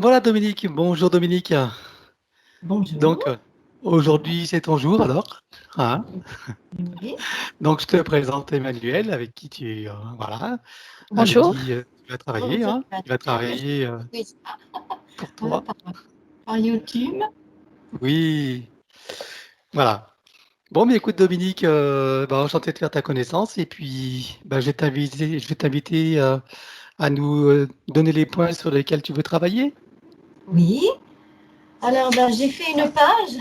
Voilà Dominique, bonjour Dominique. Donc Bonjour. aujourd'hui c'est ton jour alors, hein. Oui. Donc je te présente Emmanuel avec qui voilà, avec Bonjour. qui tu vas travailler, Bonjour, hein. Il va Emmanuel. Je travailler suis pour toi. par YouTube. Oui, voilà. Bon, mais écoute Dominique, enchanté de faire ta connaissance et puis je vais t'inviter à nous donner les points sur lesquels tu veux travailler. Oui. Alors, j'ai fait une page.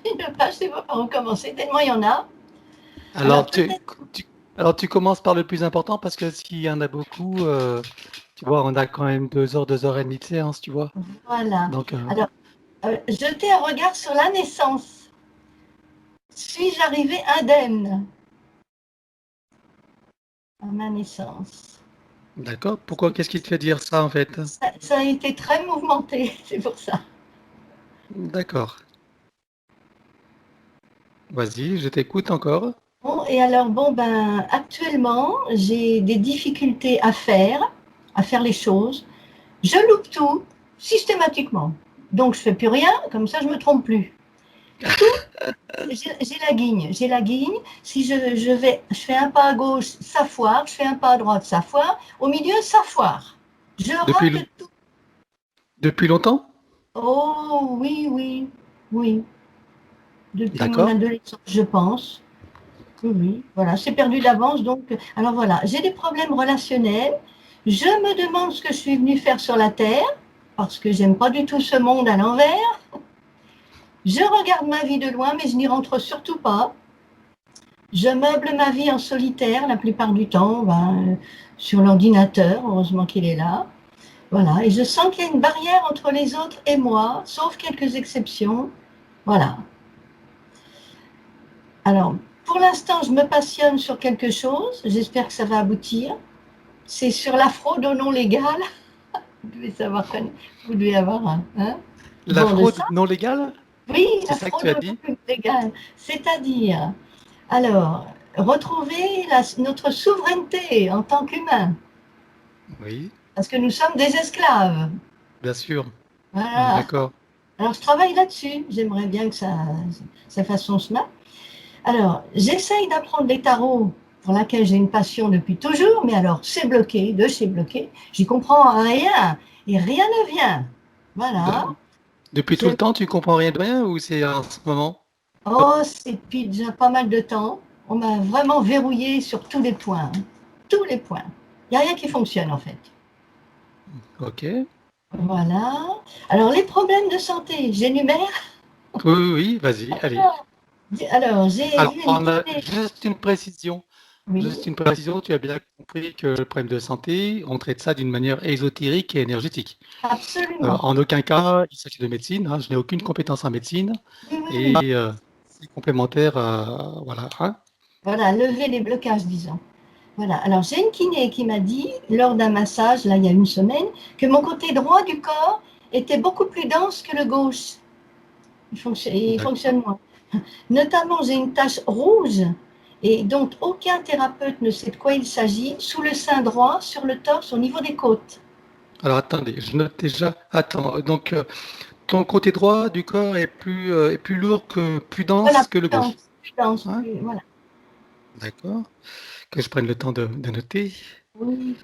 Une page, c'est bon, on va recommencer, tellement il y en a. Alors, Alors peut-être, tu, alors tu commences par le plus important parce que s'il y en a beaucoup, tu vois, on a quand même 2 heures, 2 heures et demie de séance, tu vois. voilà. Donc, Alors, jetez un regard sur la naissance. Suis-je arrivée indemne à ma naissance? d'accord. Pourquoi? Qu'est-ce qui te fait dire ça en fait? Ça a été très mouvementé, c'est pour ça. D'accord. Vas-y, je t'écoute encore. Bon, et alors, actuellement, j'ai des difficultés à faire les choses. Je loupe tout systématiquement. Donc je fais plus rien, comme ça je me trompe plus. Tout, j'ai la guigne, j'ai la guigne. Si je fais un pas à gauche, ça foire. Je fais un pas à droite, ça foire. Au milieu, ça foire. Je rate Depuis, tout. depuis longtemps? Oh oui, oui, oui. Depuis mon D'accord. adolescence, je pense. Oui, oui. Voilà, c'est perdu d'avance. Donc, alors voilà, j'ai des problèmes relationnels. Je me demande ce que je suis venue faire sur la Terre, parce que j'aime pas du tout ce monde à l'envers. Je regarde ma vie de loin, mais je n'y rentre surtout pas. Je meuble ma vie en solitaire la plupart du temps, sur l'ordinateur, heureusement qu'il est là. Voilà, et je sens qu'il y a une barrière entre les autres et moi, sauf quelques exceptions. Voilà. Alors, pour l'instant, je me passionne sur quelque chose. J'espère que ça va aboutir. C'est sur la fraude au nom légal. Vous devez savoir, vous devez avoir un. Hein. La Bon, de fraude ça. non légale? Oui, C'est la ça que tu fraude as au dit? nom légal. C'est-à-dire, alors, retrouver notre souveraineté en tant qu'humain, Oui, parce que nous sommes des esclaves. bien sûr. On est Voilà. d'accord. Alors, je travaille là-dessus. J'aimerais bien que ça fasse son chemin. Alors, j'essaye d'apprendre les tarots, pour laquelle j'ai une passion depuis toujours, mais alors, c'est bloqué, de chez bloqué. J'y comprends rien, et rien ne vient. Voilà. De- depuis tout le J'aime- temps, tu comprends rien de rien ou c'est en ce moment? Oh, c'est depuis déjà pas mal de temps. On m'a vraiment verrouillé sur tous les points. Hein. Tous les points. Il n'y a rien qui fonctionne en fait. Ok. Voilà. Alors, les problèmes de santé, j'énumère. Oui, oui, oui, vas-y, allez. Alors, j'ai Alors, eu une on a kiné. juste une précision. Oui, Juste une précision, tu as bien compris que le problème de santé, on traite ça d'une manière ésotérique et énergétique. absolument. En aucun cas, il s'agit de médecine, hein, je n'ai aucune compétence en médecine Oui, oui, oui. et c'est complémentaire, voilà, hein. Voilà, lever les blocages, disons. Voilà. Alors, j'ai une kiné qui m'a dit, lors d'un massage, là, il y a une semaine, que mon côté droit du corps était beaucoup plus dense que le gauche. Il D'accord. fonctionne moins. Notamment, j'ai une tache rouge et dont aucun thérapeute ne sait de quoi il s'agit, sous le sein droit, sur le torse, au niveau des côtes. Alors attendez, je note déjà. Attends, donc ton côté droit du corps est plus lourd plus Voilà, dense que le gauche. plus dense, Hein. voilà. D'accord. Que je prenne le temps de noter. Oui.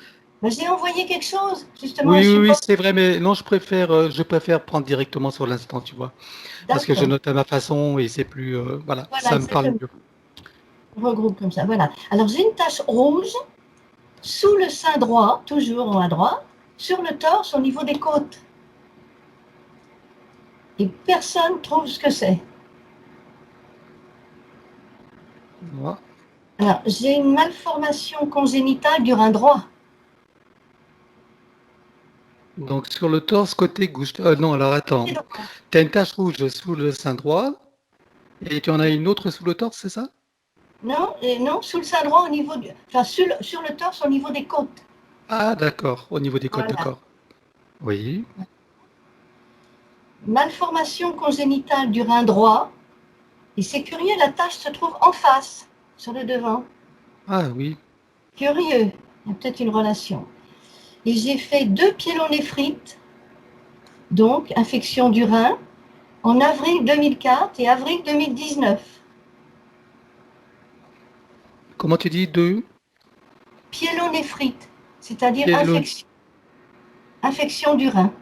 Ben, j'ai envoyé quelque chose, justement, un Oui, oui, oui, support. c'est vrai, mais non, je préfère prendre directement sur l'instant, tu vois, parce que je D'accord. note à ma façon et c'est plus, voilà, Voilà, ça me parle exactement. mieux. Je regroupe comme ça. Voilà. Alors, j'ai une tache rouge sous le sein droit, toujours en haut à droite, sur le torse, au niveau des côtes. Et personne ne trouve ce que c'est. Voilà. Alors, j'ai une malformation congénitale du rein droit. Donc sur le torse côté gauche. Non, alors attends. Et droit. Tu as une tache rouge sous le sein droit et tu en as une autre sous le torse, c'est ça? Non, non, sous le sein droit, au niveau du, enfin, sur le torse, au niveau des côtes. Ah, d'accord, au niveau des côtes, Voilà. d'accord. Oui. Malformation congénitale du rein droit. Et c'est curieux, la tache se trouve en face, sur le devant. Ah oui. Curieux. Il y a peut-être une relation. Et j'ai fait 2 pyélonéphrite. Donc, infection du rein en avril 2004 et avril 2019. Comment tu dis deux Pyélonéphrite, c'est-à-dire piélo... infection du rein. D'accord,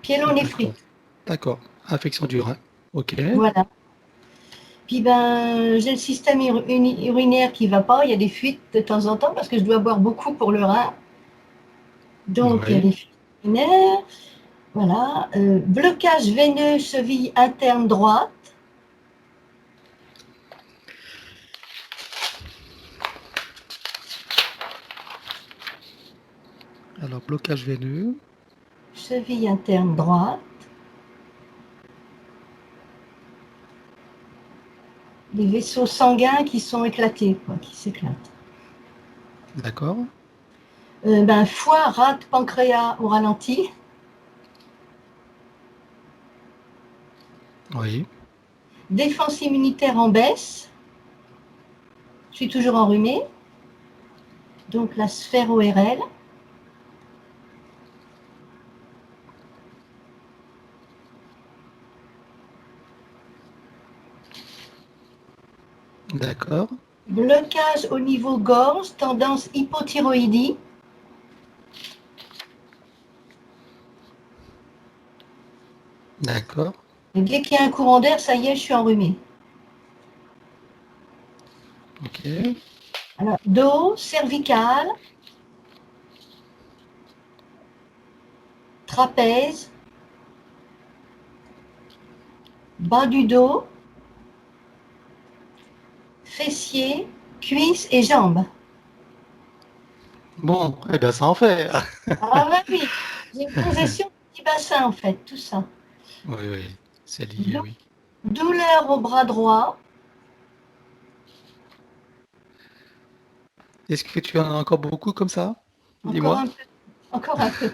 Pyélonéphrite, d'accord. Infection du rein. Ok. voilà. Puis ben, j'ai le système urinaire qui ne va pas, il y a des fuites de temps en temps parce que je dois boire beaucoup pour le rein. Donc il y a Oui. des fuites urinaires. Voilà. Blocage veineux cheville interne droite. Alors, blocage veineux. Cheville interne droite. Les vaisseaux sanguins qui sont éclatés, quoi, qui s'éclatent. D'accord. Ben, foie, rate, pancréas au ralenti. Oui. Défense immunitaire en baisse. Je suis toujours enrhumée. Donc la sphère ORL. D'accord. Blocage au niveau gorge, tendance hypothyroïdie. D'accord. Et dès qu'il y a un courant d'air, ça y est, je suis enrhumée. Ok. Alors, dos, cervical, trapèze, bas du dos, fessiers, cuisses et jambes. Bon, eh bien, ça en fait. Ah ben oui, j'ai une congestion du petit bassin en fait, tout ça. Oui, oui. C'est lié, oui. Douleur au bras droit, Est-ce que tu en as encore beaucoup comme ça? encore Dis-moi. un peu, encore un peu.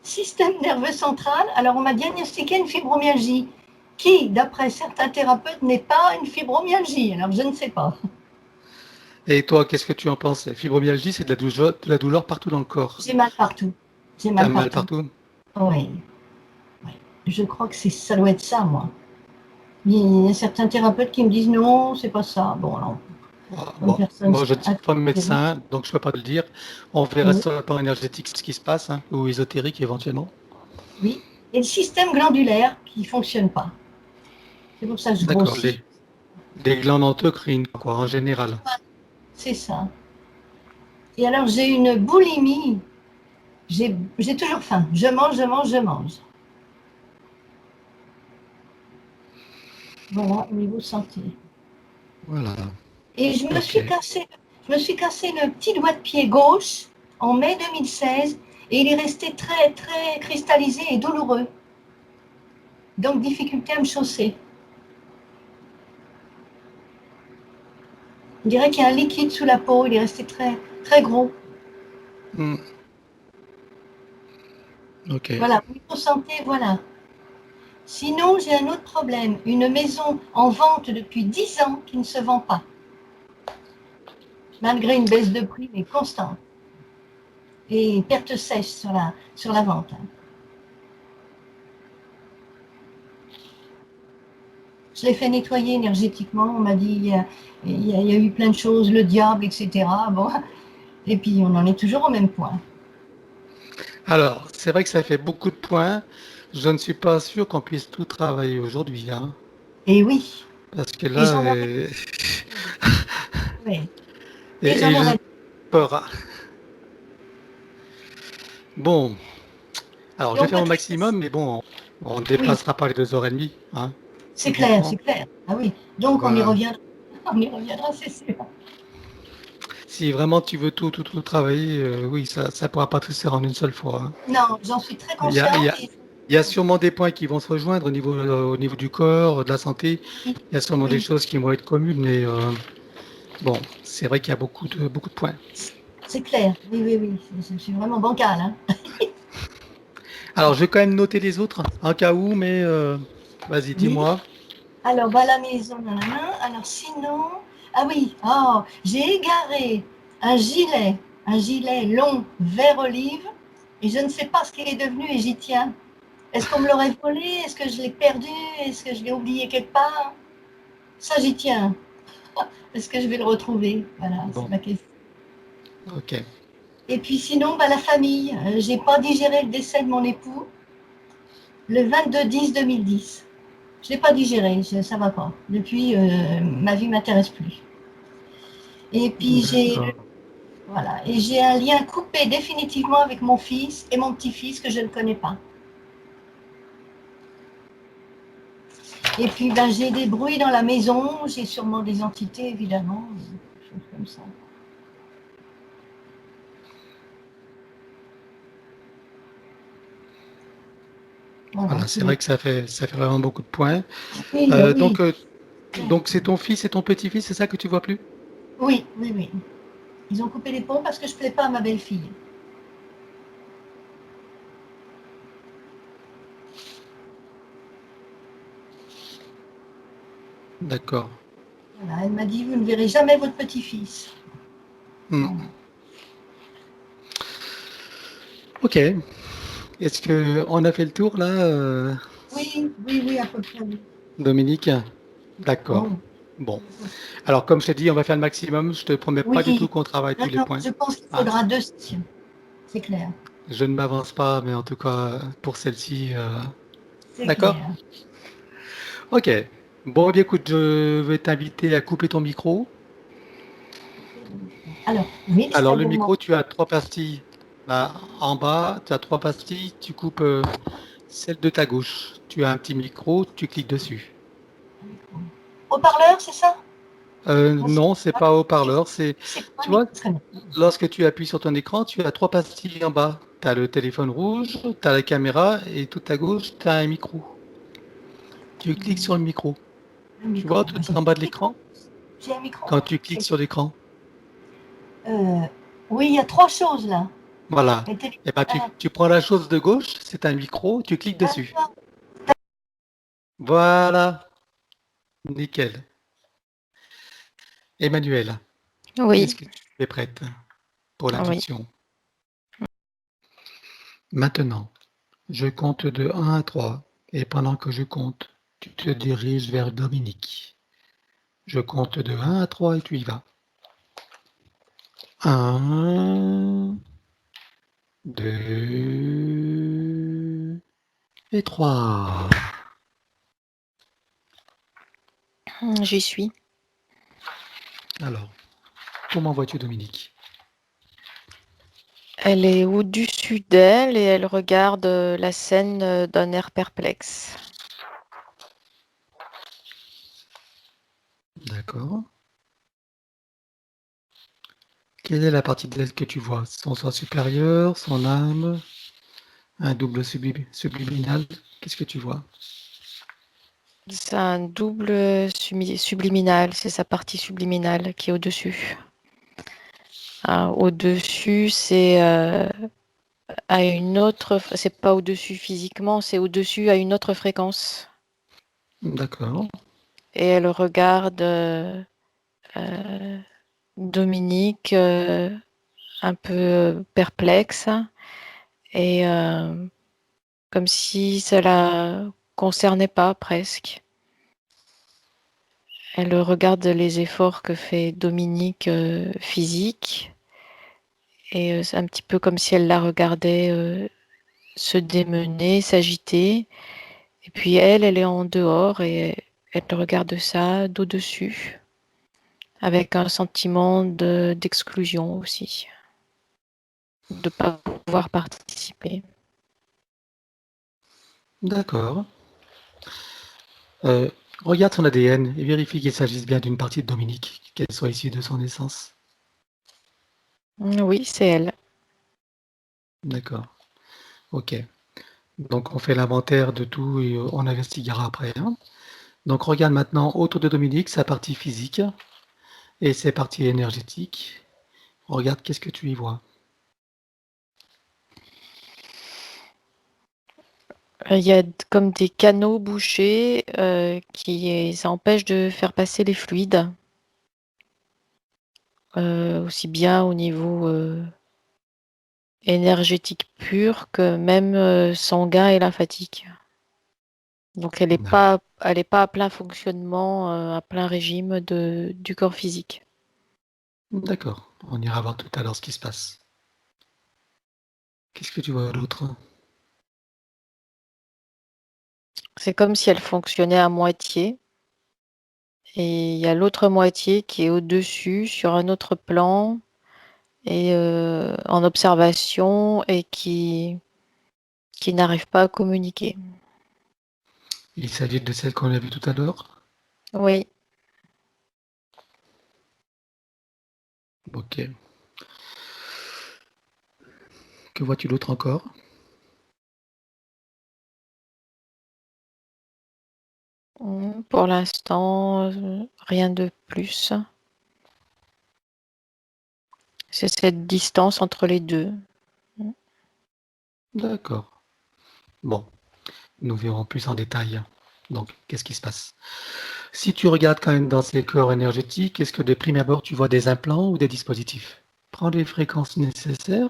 Système nerveux central, alors on m'a diagnostiqué une fibromyalgie, qui, d'après certains thérapeutes, n'est pas une fibromyalgie, alors je ne sais pas. Et toi, qu'est-ce que tu en penses? La fibromyalgie, c'est de la douleur partout dans le corps. J'ai mal partout, j'ai T'as mal mal partout. partout? Oui, oui. Je crois que ça doit être ça, moi. Il y a certains thérapeutes qui me disent non, c'est pas ça. Bon, alors, Ah, comme bon, personne moi, je ne suis pas âgée, médecin, donc je ne peux pas te le dire. On verra oui, sur le plan énergétique ce qui se passe, hein, ou ésotérique éventuellement. oui. Et le système glandulaire qui ne fonctionne pas. C'est pour ça que je D'accord, grossis. les glandes endocrines, quoi, en général. C'est ça. Et alors, j'ai une boulimie. J'ai toujours faim. Je mange, je mange, je mange. Voilà, au niveau santé. Voilà. Et Ok. je me suis cassé le petit doigt de pied gauche en mai 2016 et il est resté très, très cristallisé et douloureux. Donc, difficulté à me chausser. On dirait qu'il y a un liquide sous la peau, il est resté très, très gros. Hmm. Ok. Voilà, au niveau santé, voilà. Sinon, j'ai un autre problème. Une maison en vente depuis 10 ans qui ne se vend pas, malgré une baisse de prix, mais constante. Et perte sèche sur la vente. Je l'ai fait nettoyer énergétiquement. On m'a dit il y a eu plein de choses, le diable, etc. Bon. Et puis, on en est toujours au même point. Alors, c'est vrai que ça fait beaucoup de points. Je ne suis pas sûr qu'on puisse tout travailler aujourd'hui, hein, Et oui. parce que Et là, j'en aurais. Ouais. Et j'en et je aurais. peur. Bon, alors Et je vais on faire peut mon traiter. maximum, mais bon, on ne Oui, dépassera pas les 2 heures et demie, hein, c'est clair, logiquement. c'est clair. Ah oui. Donc, on y Voilà. reviendra. On y reviendra, c'est sûr. Si vraiment tu veux tout travailler, oui, ça ne pourra pas tout se faire en une seule fois, hein. Non, j'en suis très Il y a, il y consciente. a, il y a sûrement des points qui vont se rejoindre au niveau du corps, de la santé. Oui, Il y a sûrement des oui, choses qui vont être communes, mais bon, c'est vrai qu'il y a beaucoup de points. c'est clair. Oui, oui, oui. Je suis vraiment bancale. Hein. Alors, je vais quand même noter les autres, en cas où, mais vas-y, Oui. dis-moi. Alors, bah, la maison, nanana. Alors, sinon. Ah oui, oh, j'ai égaré un gilet long vert olive, et je ne sais pas ce qu'il est devenu et j'y tiens. Est-ce qu'on me l'aurait volé? Est-ce que je l'ai perdu? Est-ce que je l'ai oublié quelque part? Ça, j'y tiens. Est-ce que je vais le retrouver? Voilà, c'est Bon, ma question. ok. Et puis sinon, bah, la famille. J'ai pas digéré le décès de mon époux le 22/10/2010. Je l'ai pas digéré, ça va pas. Depuis, ma vie m'intéresse plus. Et puis D'accord. voilà, et j'ai un lien coupé définitivement avec mon fils et mon petit-fils que je ne connais pas. Et puis ben, j'ai des bruits dans la maison, j'ai sûrement des entités évidemment, des choses comme ça. Voilà, Voilà, c'est c'est vrai que ça fait vraiment beaucoup de points. oui, Euh, oui, donc, euh, donc c'est ton fils et ton petit-fils, c'est ça que tu vois plus? oui, oui, oui. Ils ont coupé les ponts parce que je ne plais pas à ma belle-fille. D'accord. Voilà, elle m'a dit, vous ne verrez jamais votre petit-fils. Hmm. Voilà. Ok. Est-ce que on a fait le tour là, Oui, oui, oui, à peu près. Oui. Dominique? D'accord. Bon. Bon. Alors, comme je t'ai dit, on va faire le maximum. Je te promets pas du tout Oui, qu'on travaille non, tous les non, points. je pense qu'il Hein. faudra 2 sessions, c'est clair. Je ne m'avance pas, mais en tout cas, pour celle-ci, C'est d'accord? clair. Ok. Bon, eh bien, écoute, je vais t'inviter à couper ton micro. Alors, oui, Alors, celle le de moi. micro, tu as trois pastilles. Là, en bas, tu as trois pastilles. Tu coupes celle de ta gauche. Tu as un petit micro, tu cliques dessus. Haut-parleur, c'est ça? Non, Non, c'est pas haut-parleur. c'est pas un Tu vois, micro. Très bien. lorsque tu appuies sur ton écran, tu as trois pastilles en bas. Tu as le téléphone rouge, tu as la caméra et tout à gauche, tu as un micro. Tu cliques sur le micro. Le Tu micro. vois Moi, tout en bas de l'écran j'ai un micro. quand tu cliques sur l'écran. Euh, oui, il y a 3 choses là. Voilà. Les télé- Et ben, tu, ah, tu prends la chose de gauche, c'est un micro, tu cliques dessus. d'accord. Voilà. Nickel. Emmanuel, est-ce Oui, que tu es prête pour oui. l'induction? Maintenant, je compte de 1 à 3 et pendant que je compte, tu te diriges vers Dominique. Je compte de 1 à 3 et tu y vas. 1, 2 et 3. J'y suis. Alors, comment vois-tu Dominique? Elle est au-dessus d'elle et elle regarde la scène d'un air perplexe. D'accord. Quelle est la partie d'elle que tu vois? Son soi supérieur, son âme, un double subliminal? Qu'est-ce que tu vois? C'est un double subliminal, c'est sa partie subliminale qui est au-dessus. Au-dessus, c'est à une autre, c'est pas au-dessus physiquement, c'est au-dessus à une autre fréquence. D'accord. Et elle regarde euh, Dominique un peu perplexe et comme si ça la concernait pas presque. Elle regarde les efforts que fait Dominique physique et c'est un petit peu comme si elle la regardait se démener, s'agiter. Et puis elle est en dehors et elle regarde ça d'au-dessus avec un sentiment d'exclusion aussi, de ne pas pouvoir participer. D'accord. Euh, regarde son ADN et vérifie qu'il s'agisse bien d'une partie de Dominique, qu'elle soit issue de son essence. Oui, c'est elle. D'accord. Ok. Donc on fait l'inventaire de tout et on investiguera après. Hein. Donc regarde maintenant autour de Dominique sa partie physique et ses parties énergétiques. Regarde qu'est-ce que tu y vois. Il y a comme des canaux bouchés qui ça empêche de faire passer les fluides, aussi bien au niveau énergétique pure que même sanguin et lymphatique. Donc elle n'est D'accord. pas à plein fonctionnement, à plein régime du corps physique. D'accord. On ira voir tout à l'heure ce qui se passe. Qu'est-ce que tu vois d'autre? C'est comme si elle fonctionnait à moitié. Et il y a l'autre moitié qui est au-dessus, sur un autre plan, et en observation, et qui n'arrive pas à communiquer. Il s'agit de celle qu'on a vue tout à l'heure? Oui. Ok. Que vois-tu d'autre encore? Pour l'instant, rien de plus. C'est cette distance entre les deux. D'accord. Bon, nous verrons plus en détail. Donc, qu'est-ce qui se passe? Si tu regardes quand même dans ces corps énergétiques, est-ce que de prime abord tu vois des implants ou des dispositifs? Prends les fréquences nécessaires.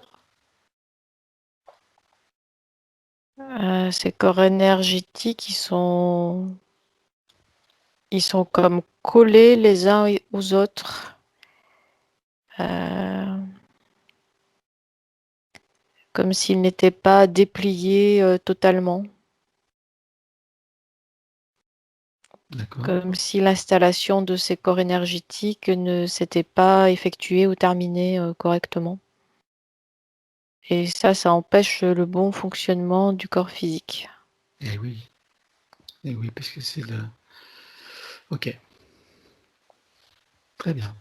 Ces corps énergétiques, ils sont comme collés les uns aux autres. Comme s'ils n'étaient pas dépliés totalement. D'accord. Comme si l'installation de ces corps énergétiques ne s'était pas effectuée ou terminée correctement. Et ça empêche le bon fonctionnement du corps physique. Eh oui. Eh oui, parce que c'est le... Ok, très bien.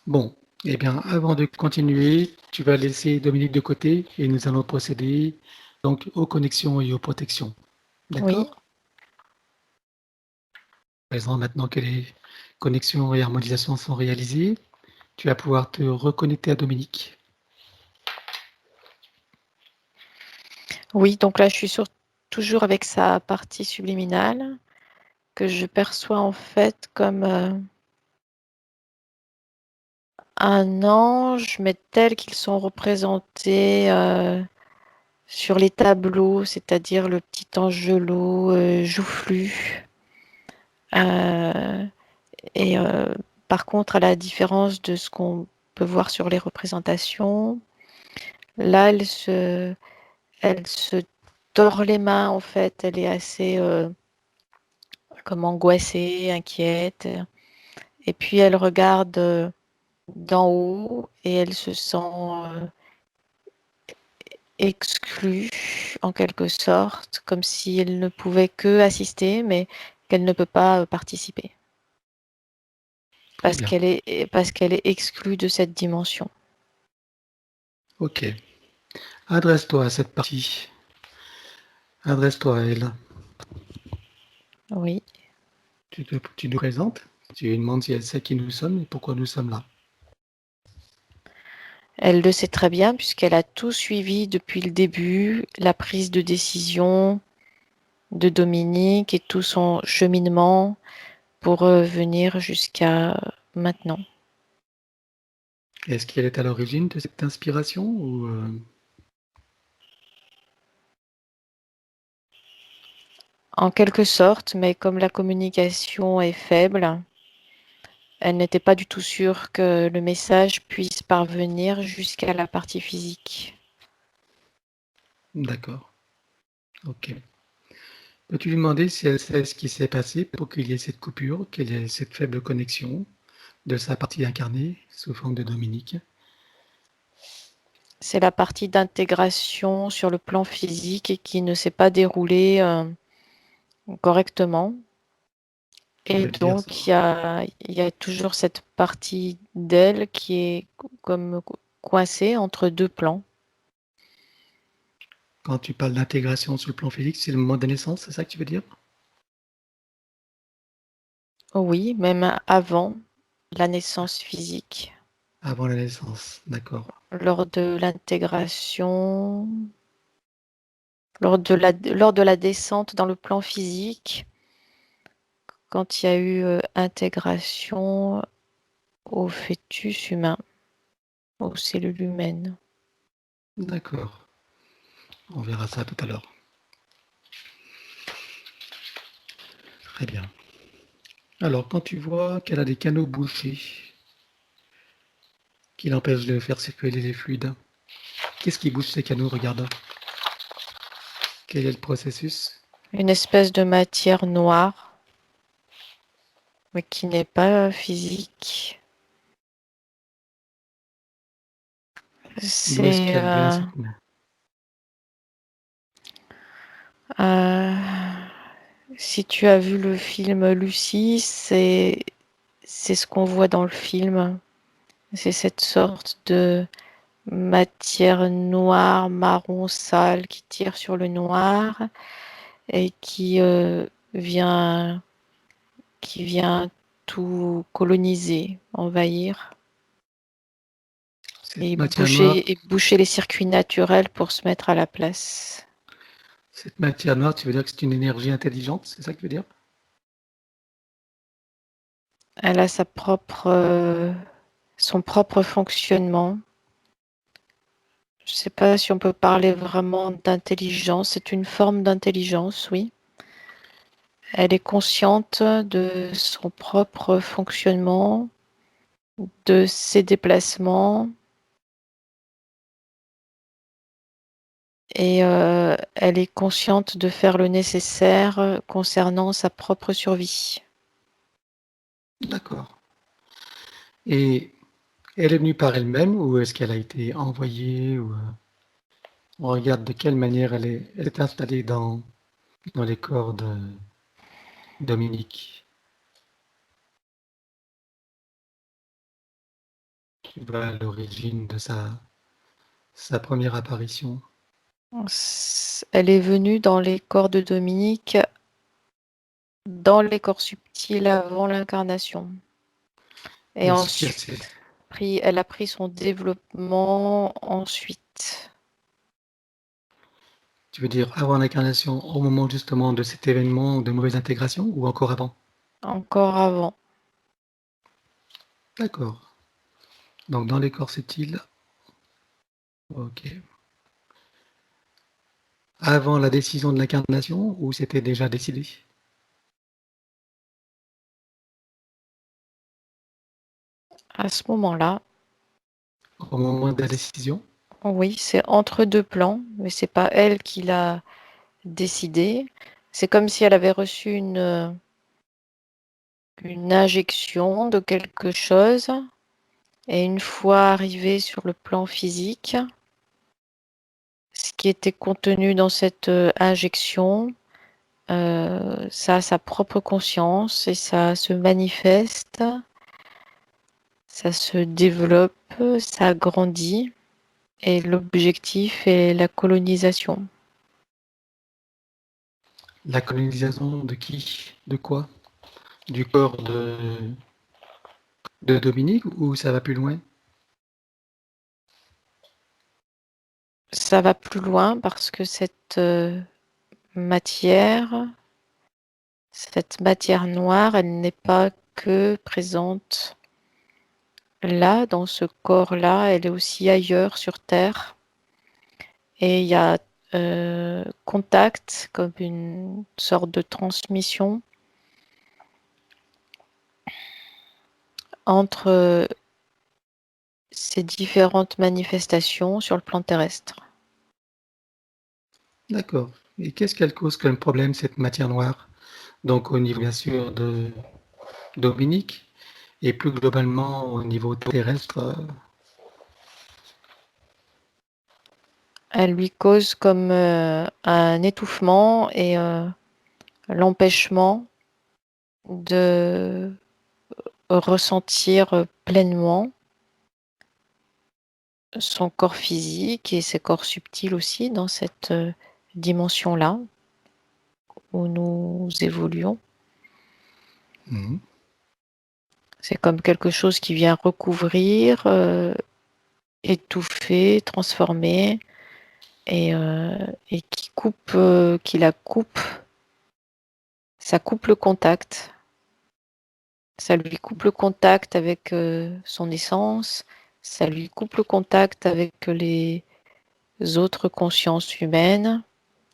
Bon, eh bien, avant de continuer, tu vas laisser Dominique de côté et nous allons procéder donc aux connexions et aux protections. Oui, D'accord? Présent maintenant que les connexions et harmonisations sont réalisées, tu vas pouvoir te reconnecter à Dominique. oui, donc là je suis toujours avec sa partie subliminale que je perçois en fait comme un ange, mais tels qu'ils sont représentés sur les tableaux, c'est-à-dire le petit angelot joufflu. Euh, et par contre, à la différence de ce qu'on peut voir sur les représentations, là, elle se tord les mains en fait. Elle est assez comme angoissée, inquiète. Et puis elle regarde d'en haut et elle se sent exclue en quelque sorte, comme si elle ne pouvait que assister, mais qu'elle ne peut pas participer Très bien. parce qu'elle est exclue de cette dimension. Ok. Adresse-toi à cette partie. Adresse-toi à elle. Oui. Tu nous présentes. Tu lui demandes si elle sait qui nous sommes et pourquoi nous sommes là. Elle le sait très bien puisqu'elle a tout suivi depuis le début, la prise de décision de Dominique et tout son cheminement pour venir jusqu'à maintenant. Est-ce qu'elle est à l'origine de cette inspiration ou En quelque sorte, mais comme la communication est faible, elle n'était pas du tout sûre que le message puisse parvenir jusqu'à la partie physique. D'accord. Ok. Peux-tu lui demander si elle sait ce qui s'est passé pour qu'il y ait cette coupure, qu'il y ait cette faible connexion de sa partie incarnée sous forme de Dominique? C'est la partie d'intégration sur le plan physique et qui ne s'est pas déroulée correctement. Tu Et veux dire ça? donc, il y a toujours cette partie d'elle qui est comme coincée entre deux plans. Quand tu parles d'intégration sur le plan physique, c'est le moment de naissance, c'est ça que tu veux dire? Oui, même avant la naissance physique. Avant la naissance, d'accord. Lors de l'intégration, lors de la descente dans le plan physique, quand il y a eu intégration au fœtus humain, aux cellules humaines. D'accord. On verra ça tout à l'heure. Très bien. Alors, quand tu vois qu'elle a des canaux bouchés qui l'empêchent de faire circuler les fluides, qu'est-ce qui bouche ces canaux? Regarde. Quel est le processus? Une espèce de matière noire, mais qui n'est pas physique. D'où est-ce C'est qu'elle vient cette... si tu as vu le film Lucie, c'est ce qu'on voit dans le film. C'est cette sorte de matière noire, marron, sale qui tire sur le noir et vient, qui vient tout coloniser, envahir Cette matière noire, et boucher les circuits naturels pour se mettre à la place. cette matière noire, tu veux dire que c'est une énergie intelligente, c'est ça que tu veux dire? Elle a son propre fonctionnement. Je ne sais pas si on peut parler vraiment d'intelligence. C'est une forme d'intelligence, oui. Elle est consciente de son propre fonctionnement, de ses déplacements, et elle est consciente de faire le nécessaire concernant sa propre survie. D'accord. Et elle est venue par elle-même ou est-ce qu'elle a été envoyée ou on regarde de quelle manière elle est installée dans les corps de Dominique? Tu vois l'origine de sa première apparition. Elle est venue dans les corps de Dominique, dans les corps subtils avant l'incarnation. Et Est-ce que c'est... ensuite, elle a pris son développement ensuite, Tu veux dire avant l'incarnation, au moment justement de cet événement de mauvaise intégration ou encore avant? encore avant. D'accord. Donc dans les corps subtils, ok. Avant la décision de l'incarnation ou c'était déjà décidé? À ce moment-là, Au moment de la décision? oui, c'est entre deux plans, mais c'est pas elle qui l'a décidé. C'est comme si elle avait reçu une injection de quelque chose, et une fois arrivée sur le plan physique, ce qui était contenu dans cette injection, ça a sa propre conscience et ça se manifeste, ça se développe, ça grandit, et l'objectif est la colonisation. La colonisation de qui? De quoi? Du corps de Dominique ou ça va plus loin? Ça va plus loin parce que matière, cette matière noire, elle n'est pas que présente là, dans ce corps-là, elle est aussi ailleurs sur Terre. Et il y a contact, comme une sorte de transmission entre ces différentes manifestations sur le plan terrestre. D'accord. Et qu'est-ce qu'elle cause comme problème, cette matière noire? Donc au niveau bien sûr de Dominique et plus globalement au niveau terrestre, Elle lui cause comme un étouffement et l'empêchement de ressentir pleinement son corps physique et ses corps subtils aussi dans cette dimension-là où nous évoluons. mmh, C'est comme quelque chose qui vient recouvrir, étouffer, transformer et qui la coupe. Ça coupe le contact. Ça lui coupe le contact avec son essence. Ça lui coupe le contact avec autres consciences humaines,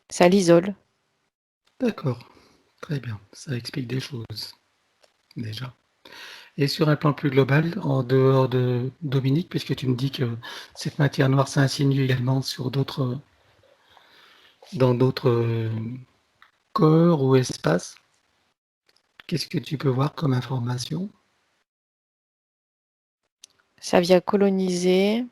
ça l'isole. D'accord, très bien. Ça explique des choses, déjà. Et sur un plan plus global, en dehors de Dominique, puisque tu me dis que cette matière noire s'insinue également sur dans d'autres corps ou espaces, qu'est-ce que tu peux voir comme information? Ça vient coloniser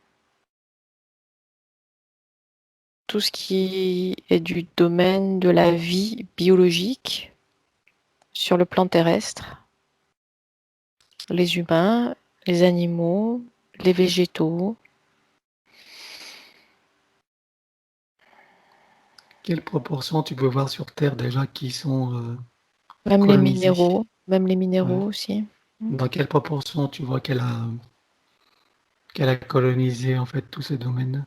tout ce qui est du domaine de la vie biologique sur le plan terrestre, les humains, les animaux, les végétaux. Quelle proportion tu peux voir sur Terre déjà qui sont Même les colonisés? minéraux, Ouais. aussi. Dans quelle proportion tu vois qu'elle a colonisé en fait tous ces domaines?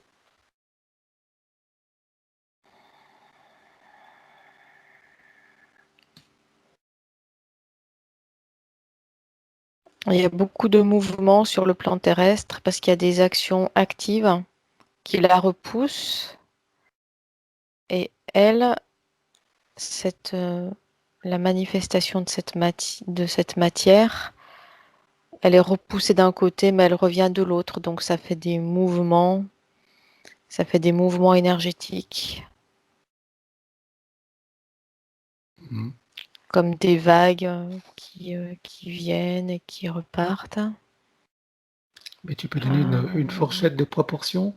Il y a beaucoup de mouvements sur le plan terrestre parce qu'il y a des actions actives qui la repoussent. Et elle, la manifestation de cette matière, elle est repoussée d'un côté, mais elle revient de l'autre. Donc ça fait des mouvements énergétiques, Mhm. comme des vagues qui viennent et qui repartent. Mais tu peux donner une fourchette de proportion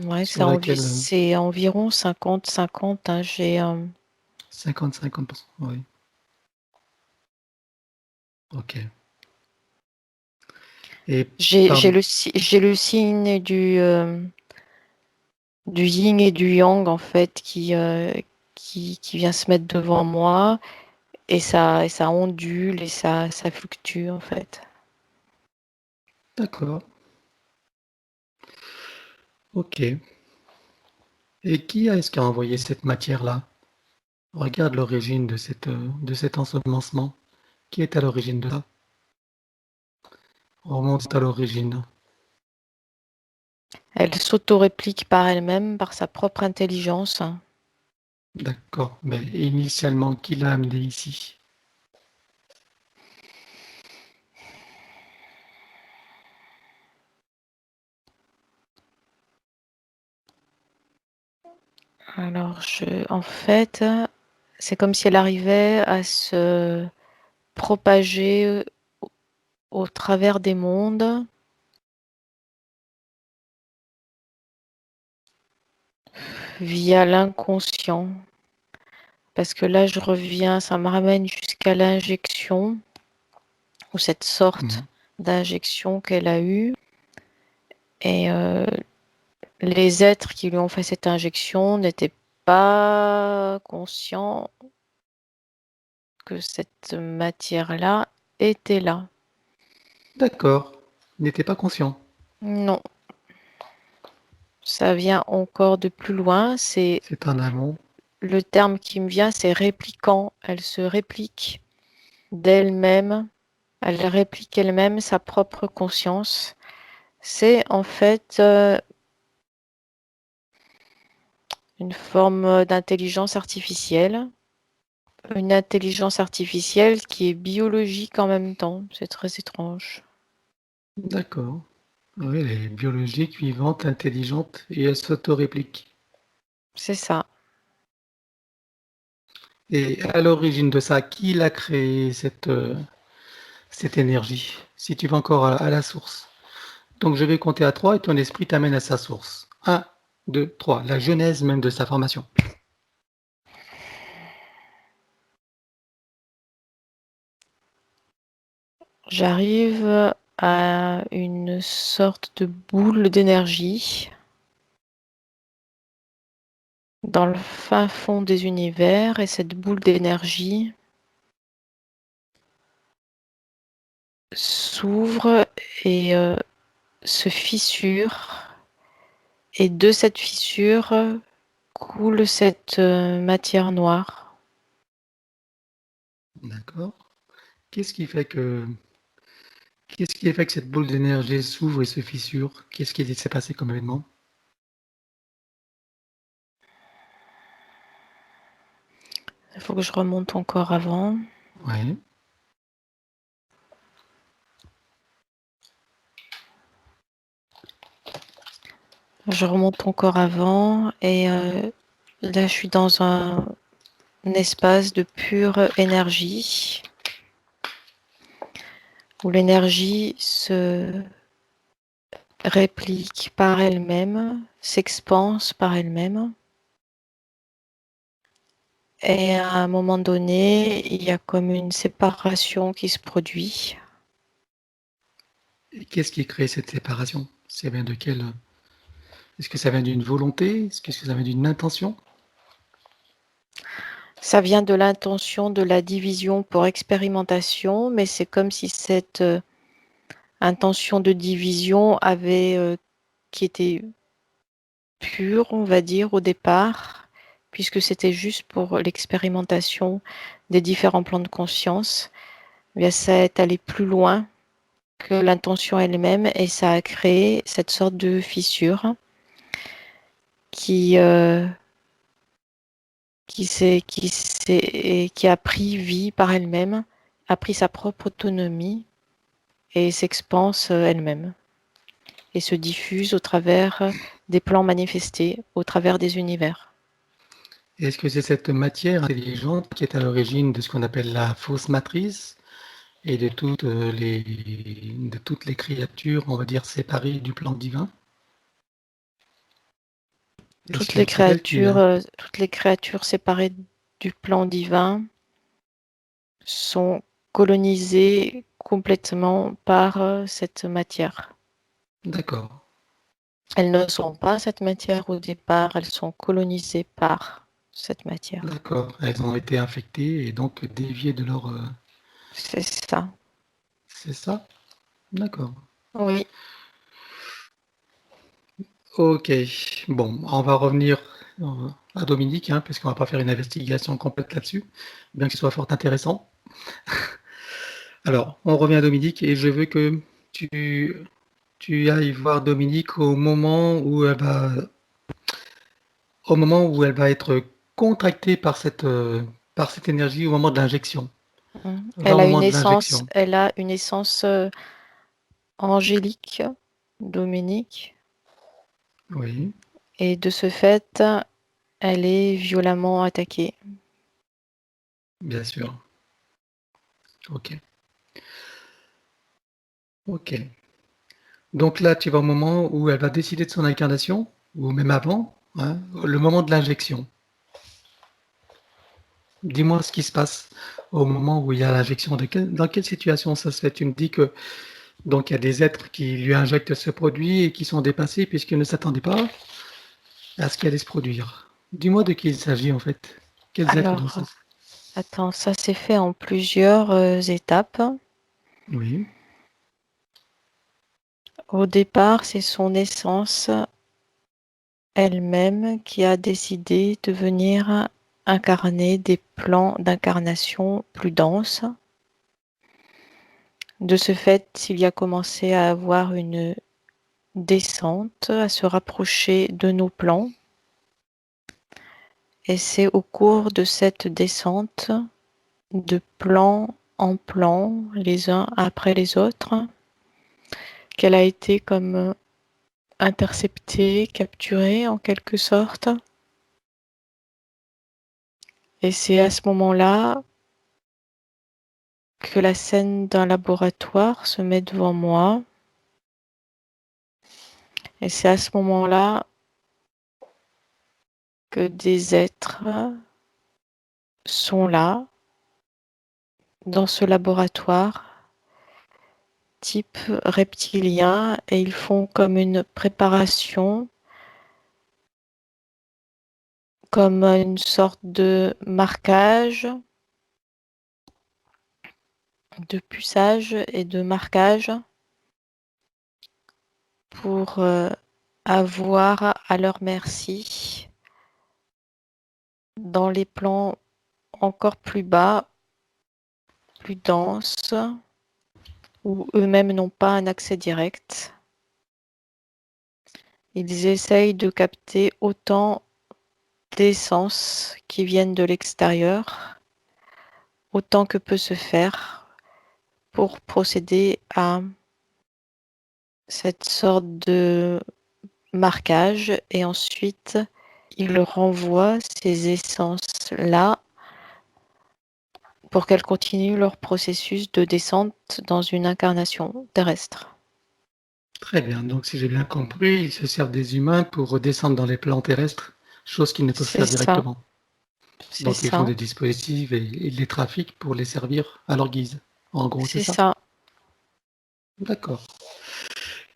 Ouais, sur laquelle c'est environ 50-50. Hein. J'ai 50-50%. Oui. Ok. Et j'ai pardon. le signe du yin et du yang en fait qui vient se mettre devant moi et ça ondule et ça fluctue en fait. D'accord. Ok. Et qui est-ce qui a envoyé cette matière-là? Regarde l'origine de cet ensemencement. Qui est à l'origine de ça? On remonte à l'origine. Elle s'auto-réplique par elle-même, par sa propre intelligence. D'accord. Mais initialement, qui l'a amené ici? Alors en fait, c'est comme si elle arrivait à se propager au travers des mondes via l'inconscient. Parce que là, je reviens, ça me ramène jusqu'à l'injection, ou cette sorte d'injection qu'elle a eue. Et les êtres qui lui ont fait cette injection n'étaient pas conscients que cette matière-là était là. D'accord. Il n'était pas conscient. Non, ça vient encore de plus loin. C'est C'est en amont. le terme qui me vient, c'est répliquant. Elle se réplique d'elle-même. Elle réplique elle-même sa propre conscience. C'est en fait une forme d'intelligence artificielle. Une intelligence artificielle qui est biologique en même temps. C'est très étrange. D'accord. Oui, elle est biologique, vivante, intelligente et elle s'autoréplique. C'est ça. Et à l'origine de ça, qui l'a créé cette énergie? Si tu vas encore à la source. Donc je vais compter à 3 et ton esprit t'amène à sa source. Un, 2, 3. La genèse même de sa formation. J'arrive à une sorte de boule d'énergie dans le fin fond des univers et cette boule d'énergie s'ouvre et se fissure et de cette fissure coule cette matière noire. D'accord. Qu'est-ce qui fait que qu'est-ce qui fait que cette boule d'énergie s'ouvre et se fissure? Qu'est-ce qui s'est passé comme événement? Il faut que je remonte encore avant. Ouais. Je remonte encore avant et là, je suis dans un espace de pure énergie où l'énergie se réplique par elle-même, s'expanse par elle-même. Et à un moment donné, il y a comme une séparation qui se produit. Et qu'est-ce qui crée cette séparation? Ça vient de quelle? Est-ce que ça vient d'une volonté? Est-ce que ça vient d'une intention? Ça vient de l'intention de la division pour expérimentation, mais c'est comme si cette intention de division avait qui était pure, on va dire, au départ, puisque c'était juste pour l'expérimentation des différents plans de conscience. Eh bien, ça est allé plus loin que l'intention elle-même et ça a créé cette sorte de fissure qui qui a pris vie par elle-même, a pris sa propre autonomie et s'expanse elle-même et se diffuse au travers des plans manifestés, au travers des univers. Est-ce que c'est cette matière intelligente qui est à l'origine de ce qu'on appelle la fausse matrice et de toutes les créatures, on va dire, séparées du plan divin? Est-ce que c'est elle qui... Toutes les créatures séparées du plan divin sont colonisées complètement par cette matière. D'accord, Elles ne sont pas cette matière au départ, elles sont colonisées par cette matière. d'accord. Elles ont été infectées et donc déviées de leur... C'est ça. C'est ça? D'accord. Oui. Ok. Bon, on va revenir à Dominique, hein, parce qu'on va pas faire une investigation complète là-dessus, bien que ce soit fort intéressant. Alors, on revient à Dominique et je veux que tu, tu ailles voir Dominique au moment où elle va être contractée par cette énergie au moment de l'injection. Va au moment de l'injection. Elle a une essence angélique, Dominique, Oui, et de ce fait, elle est violemment attaquée. bien sûr. Ok. Ok. Donc là, tu vas au moment où elle va décider de son incarnation, ou même avant, hein, le moment de l'injection. Dis-moi ce qui se passe au moment où il y a l'injection. Dans quelle situation ça se fait? Tu me dis que donc il y a des êtres qui lui injectent ce produit et qui sont dépassés puisqu'ils ne s'attendaient pas à ce qui allait se produire. Dis-moi de qui il s'agit en fait. Quels êtres dans Alors, ça? attends, ça s'est fait en plusieurs étapes. Oui, Au départ, c'est son essence elle-même qui a décidé de venir incarner des plans d'incarnation plus denses. De ce fait, il y a commencé à avoir une descente, à se rapprocher de nos plans. Et c'est au cours de cette descente, de plan en plan, les uns après les autres, qu'elle a été comme interceptée, capturée en quelque sorte. Et c'est à ce moment-là que la scène d'un laboratoire se met devant moi. Et c'est à ce moment-là que des êtres sont là, dans ce laboratoire, type reptilien, et ils font comme une préparation, comme une sorte de marquage, de puçage et de marquage pour avoir à leur merci, dans les plans encore plus bas, plus denses, où eux-mêmes n'ont pas un accès direct. Ils essayent de capter autant d'essence qui viennent de l'extérieur, autant que peut se faire, pour procéder à cette sorte de marquage, et ensuite il renvoie ces essences-là pour qu'elles continuent leur processus de descente dans une incarnation terrestre. Très bien. Donc, si j'ai bien compris, ils se servent des humains pour redescendre dans les plans terrestres, chose qu'ils ne peuvent C'est faire ça, directement. c'est Donc, ils font ça, des dispositifs et ils les trafiquent pour les servir à leur guise. En gros, c'est c'est ça? ça. D'accord.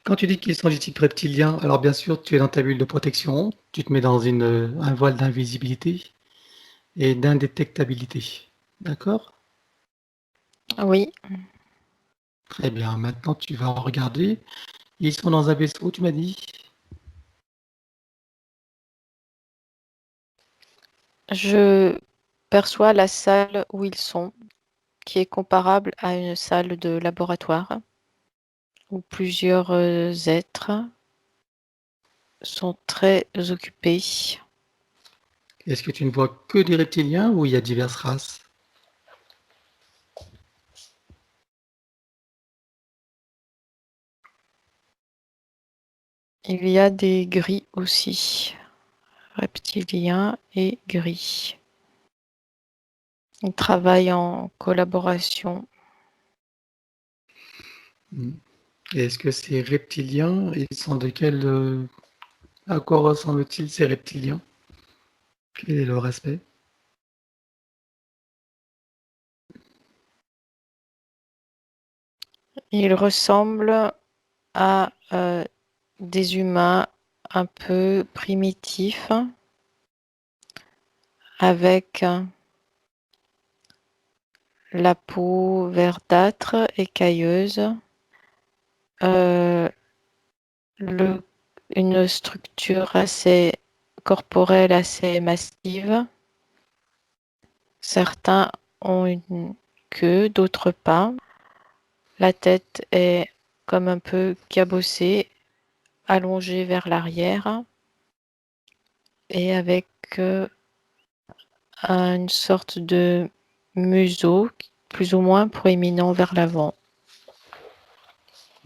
Quand tu dis qu'ils sont du type reptilien, alors bien sûr, tu es dans ta bulle de protection, tu te mets dans un voile d'invisibilité et d'indétectabilité. D'accord? Oui, Très bien. Maintenant, tu vas regarder. Ils sont dans un vaisseau, tu m'as dit? je perçois la salle où ils sont, qui est comparable à une salle de laboratoire, où plusieurs êtres sont très occupés. Est-ce que tu ne vois que des reptiliens ou il y a diverses races? Il y a des gris aussi, reptiliens et gris. Ils travaillent en collaboration. Hmm. Et est-ce que ces reptiliens, ils sont de quel... à quoi ressemblent-ils ces reptiliens? Quel est leur aspect? Ils ressemblent à des humains un peu primitifs, avec la peau verdâtre, écailleuse, euh, le- une structure assez corporelle, assez massive. Certains ont une queue, d'autres pas. La tête est comme un peu cabossée, allongée vers l'arrière, et avec une sorte de museau plus ou moins proéminent vers l'avant,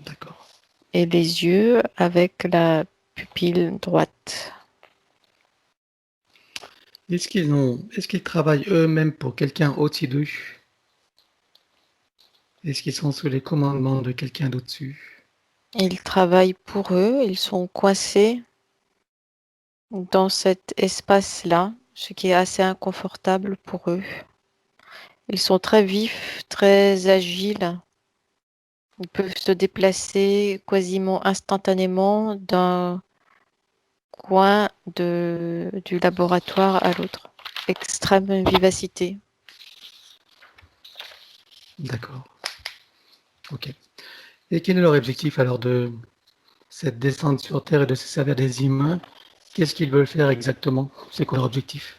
D'accord. et les yeux avec la pupille droite. Est-ce qu'ils travaillent eux-mêmes pour quelqu'un au-dessus d'eux? Est-ce qu'ils sont sous les commandements de quelqu'un d'au-dessus? Ils travaillent pour eux, ils sont coincés dans cet espace-là, ce qui est assez inconfortable pour eux. Ils sont très vifs, très agiles. Ils peuvent se déplacer quasiment instantanément d'un coin du laboratoire à l'autre. Extrême vivacité. D'accord. Ok. Et quel est leur objectif alors de cette descente sur Terre et de se servir des humains? Qu'est-ce qu'ils veulent faire exactement? C'est quoi leur objectif?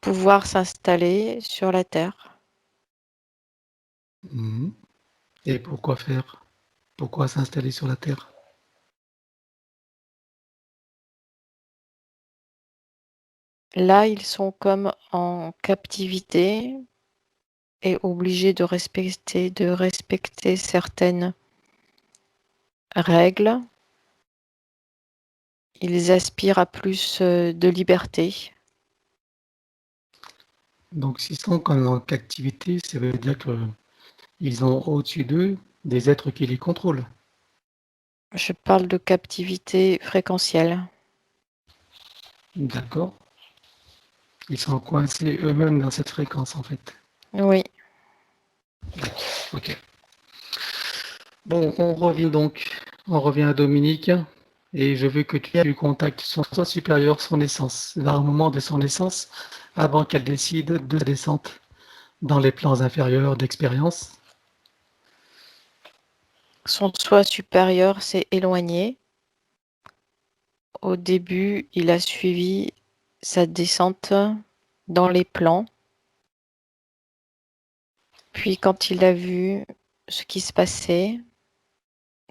Pouvoir s'installer sur la Terre. Mhm. Et pourquoi faire? Pourquoi s'installer sur la Terre? Là, ils sont comme en captivité et obligés de respecter certaines règles. Ils aspirent à plus de liberté. Donc, s'ils sont comme en captivité, ça veut dire qu'ils ont au-dessus d'eux des êtres qui les contrôlent. Je parle de captivité fréquentielle. D'accord? Ils sont coincés eux-mêmes dans cette fréquence, en fait. Oui, Ok. Bon, on revient à Dominique, et je veux que tu contactes son soi supérieur, son essence, vers un moment de son essence, avant qu'elle décide de la descente dans les plans inférieurs d'expérience. son soi supérieur s'est éloigné. Au début, il a suivi sa descente dans les plans. Puis quand il a vu ce qui se passait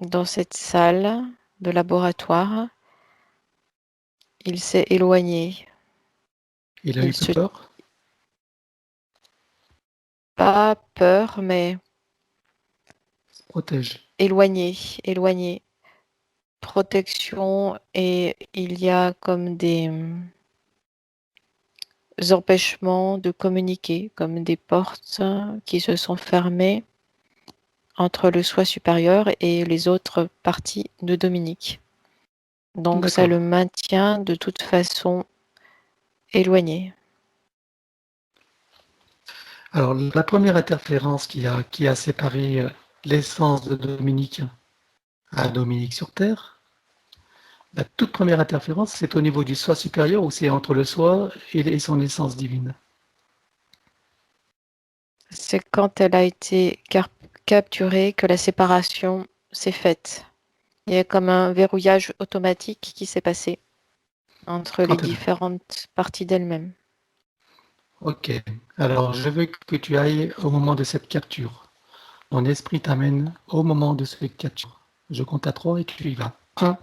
dans cette salle de laboratoire, Il s'est éloigné. Il a eu Il se peur? pas peur, mais Se protège. éloigné, éloigné. Protection et il y a comme des empêchements de communiquer, comme des portes qui se sont fermées entre le soi supérieur et les autres parties de Dominique. Donc ça D'accord. le maintient de toute façon éloigné. Alors, la première interférence qui a séparé l'essence de Dominique à Dominique sur Terre, la toute première interférence, c'est au niveau du soi supérieur ou c'est entre le soi et son essence divine? C'est quand elle a été capturée que la séparation s'est faite. Il y a comme un verrouillage automatique qui s'est passé entre les Quand elle... différentes parties d'elle-même. Ok. Alors, je veux que tu ailles au moment de cette capture. Mon esprit t'amène au moment de cette capture. Je compte à 3 et tu y vas. 1,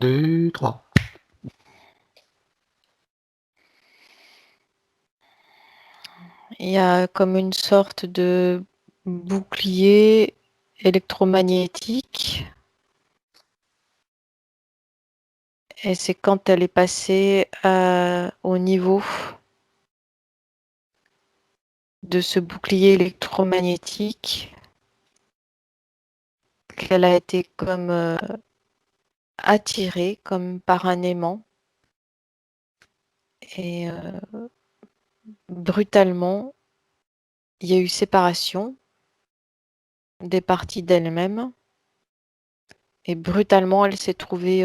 2, 3. Il y a comme une sorte de bouclier électromagnétique et c'est quand elle est passée au niveau de ce bouclier électromagnétique qu'elle a été comme attirée comme par un aimant et brutalement il y a eu séparation des parties d'elle-même et brutalement elle s'est trouvée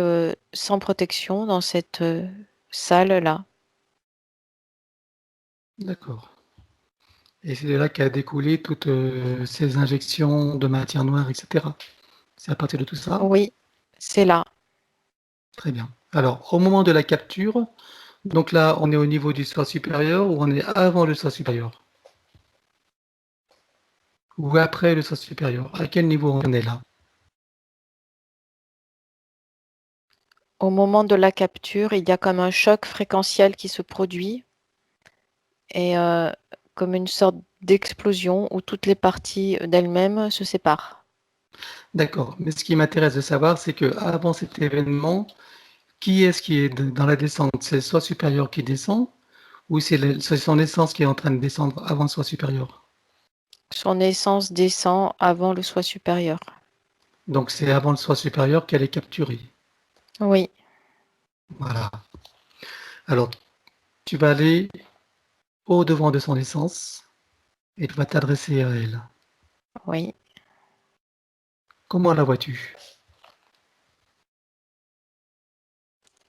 sans protection dans cette salle-là. D'accord. Et c'est de là qu'a découlé toutes ces injections de matière noire, etc. C'est à partir de tout ça? Oui, c'est là. Très bien. Alors, au moment de la capture, donc là, on est au niveau du soi supérieur ou on est avant le soi supérieur? Ou après le soi supérieur? À quel niveau on est là? Au moment de la capture, il y a comme un choc fréquentiel qui se produit et comme une sorte d'explosion où toutes les parties d'elles-mêmes se séparent. D'accord. Mais ce qui m'intéresse de savoir, c'est que avant cet événement, qui est-ce qui est dans la descente? C'est le soi supérieur qui descend ou c'est son essence qui est en train de descendre avant le soi supérieur? Son essence descend avant le soi supérieur. Donc c'est avant le soi supérieur qu'elle est capturée. Oui, Voilà. Alors, tu vas aller au-devant de son essence et tu vas t'adresser à elle. oui. Comment la vois-tu?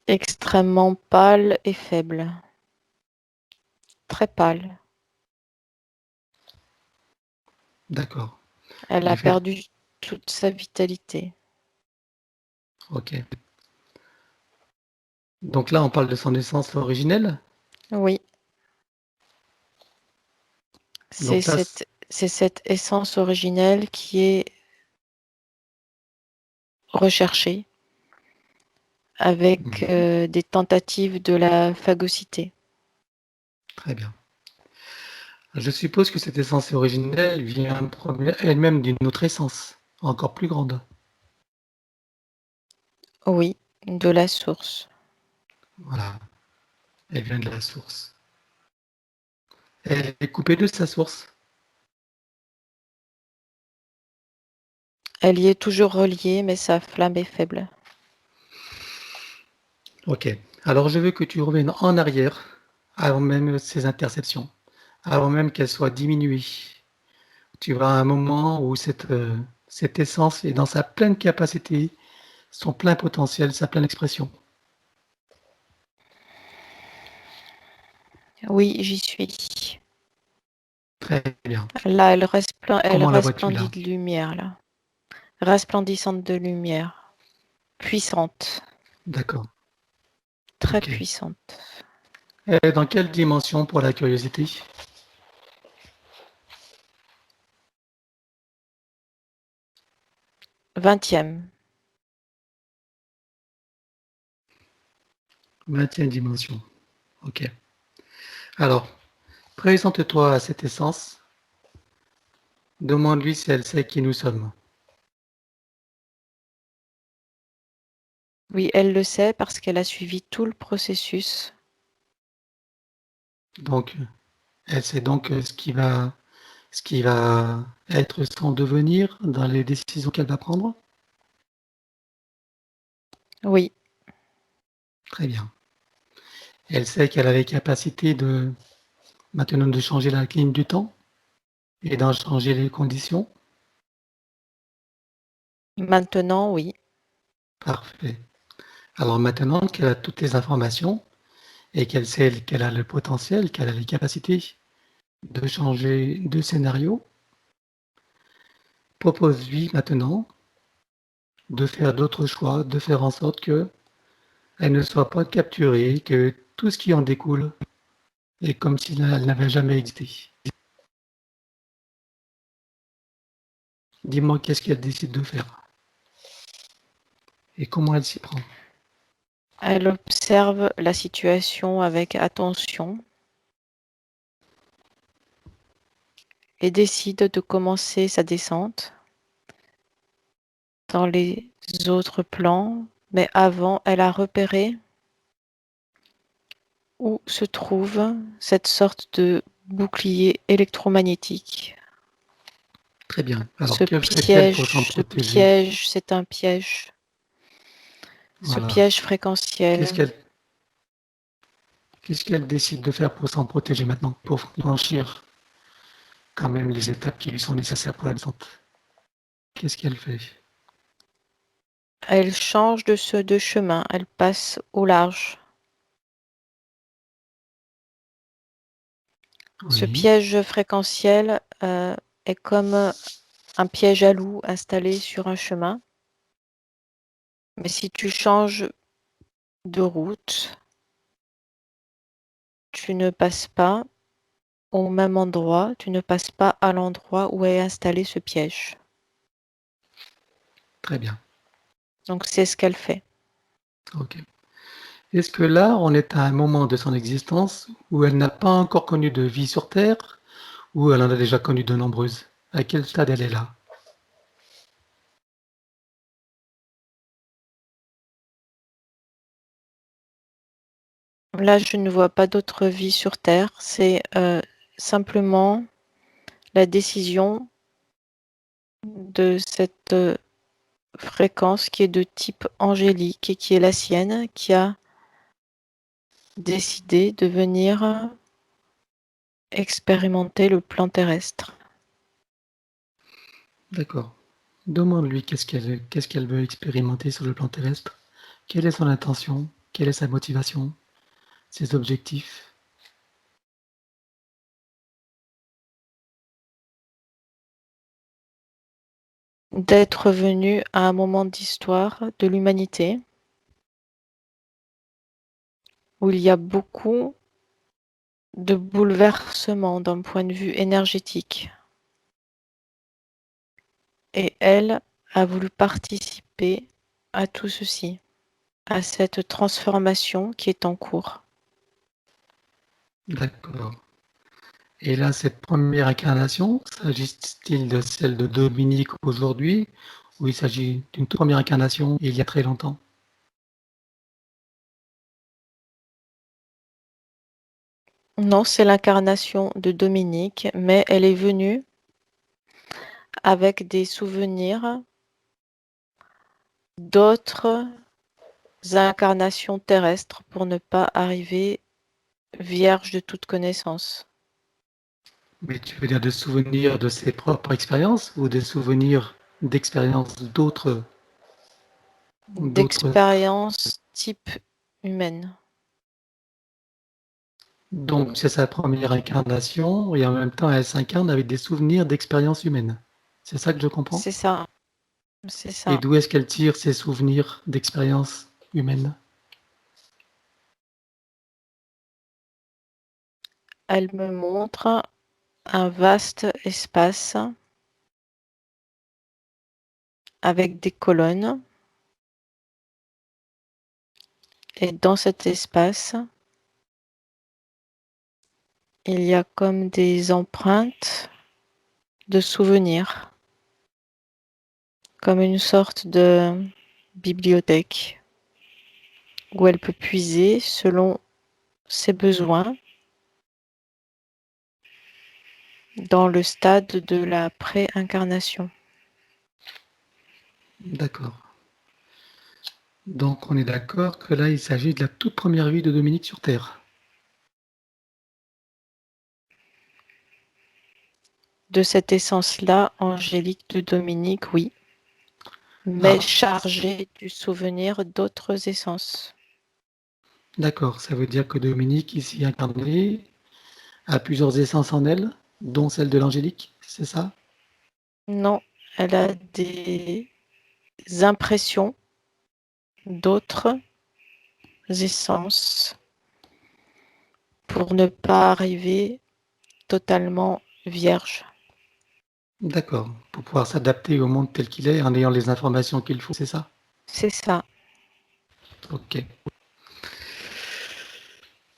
Extrêmement pâle et faible. Très pâle. D'accord. Elle a Du fait. perdu toute sa vitalité. Ok. Donc là, on parle de son essence originelle. Oui, Donc là, c'est cette essence originelle qui est recherchée avec mhm, des tentatives de la phagocyté. très bien. Je suppose que cette essence originelle vient elle-même d'une autre essence, encore plus grande. Oui, de la source. Voilà. Elle vient de la source. Elle est coupée de sa source. Elle y est toujours reliée, mais sa flamme est faible. Ok. Alors je veux que tu reviennes en arrière avant même ces interceptions, avant même qu'elles soient diminuées. Tu vas à un moment où cette essence est dans sa pleine capacité, son plein potentiel, sa pleine expression. Oui, j'y suis. Très bien. Là, elle Comment la vois-tu resplendit là? de lumière, là. Resplendissante de lumière. Puissante. D'accord. Très Ok. puissante. Elle est dans quelle dimension pour la curiosité? 20e. Maintien dimension. Ok. Alors, présente-toi à cette essence. Demande-lui si elle sait qui nous sommes. Oui, elle le sait parce qu'elle a suivi tout le processus. Donc, elle sait donc ce qui va être son devenir dans les décisions qu'elle va prendre. Oui, Très bien. Elle sait qu'elle a les capacités maintenant de changer la ligne du temps et d'en changer les conditions. maintenant, oui. Parfait. Alors maintenant qu'elle a toutes les informations et qu'elle sait qu'elle a le potentiel, qu'elle a les capacités de changer de scénario, propose-lui maintenant de faire d'autres choix, de faire en sorte que elle ne soit pas capturée, que tout ce qui en découle est comme si elle n'avait jamais existé. Dis-moi qu'est-ce qu'elle décide de faire et comment elle s'y prend. Elle observe la situation avec attention et décide de commencer sa descente dans les autres plans, mais avant, elle a repéré où se trouve cette sorte de bouclier électromagnétique. Très bien. Alors que fait-elle pour s'en Ce protéger? piège, c'est un piège. Ce Voilà. piège Qu'est-ce fréquentiel. qu'elle qu'est-ce qu'elle décide de faire pour s'en protéger maintenant, pour franchir quand même les étapes qui lui sont nécessaires pour la descente? Qu'est-ce qu'elle fait? Elle change de chemin, elle passe au large. Ce Oui, piège fréquentiel est comme un piège à loup installé sur un chemin. Mais si tu changes de route, tu ne passes pas au même endroit, tu ne passes pas à l'endroit où est installé ce piège. très bien. Donc c'est ce qu'elle fait. Ok. Est-ce que là, on est à un moment de son existence où elle n'a pas encore connu de vie sur Terre, ou elle en a déjà connu de nombreuses? À quel stade elle est là? Là, je ne vois pas d'autre vie sur Terre. C'est simplement la décision de cette fréquence qui est de type angélique et qui est la sienne, qui a décidé de venir expérimenter le plan terrestre. D'accord. Demande-lui qu'est-ce qu'elle veut expérimenter sur le plan terrestre. Quelle est son intention? Quelle est sa motivation? Ses objectifs? D'être venu à un moment d'histoire de l'humanité où il y a beaucoup de bouleversements d'un point de vue énergétique. Et elle a voulu participer à tout ceci, à cette transformation qui est en cours. D'accord. Et là, cette première incarnation, s'agit-il de celle de Dominique aujourd'hui, ou il s'agit d'une toute première incarnation il y a très longtemps? Non, c'est l'incarnation de Dominique, mais elle est venue avec des souvenirs d'autres incarnations terrestres pour ne pas arriver vierge de toute connaissance. Mais tu veux dire de souvenirs de ses propres expériences ou des souvenirs d'expériences d'autres êtres? D'expérience type humaine. Donc c'est sa première incarnation et en même temps elle s'incarne avec des souvenirs d'expériences humaines. C'est ça que je comprends? C'est ça, c'est Et ça. d'où est-ce qu'elle tire ses souvenirs d'expériences humaines? Elle me montre un vaste espace avec des colonnes Et dans cet espace, il y a comme des empreintes de souvenirs, comme une sorte de bibliothèque où elle peut puiser selon ses besoins dans le stade de la pré-incarnation. D'accord. Donc on est d'accord que là, il s'agit de la toute première vie de Dominique sur Terre. De cette essence-là, angélique de Dominique, oui, mais Ah, chargée du souvenir d'autres essences. d'accord. Ça veut dire que Dominique, ici incarnée, a plusieurs essences en elle, dont celle de l'angélique, c'est ça? Non, elle a des impressions d'autres essences pour ne pas arriver totalement vierge. D'accord. Pour pouvoir s'adapter au monde tel qu'il est en ayant les informations qu'il faut, c'est ça? C'est ça. Ok.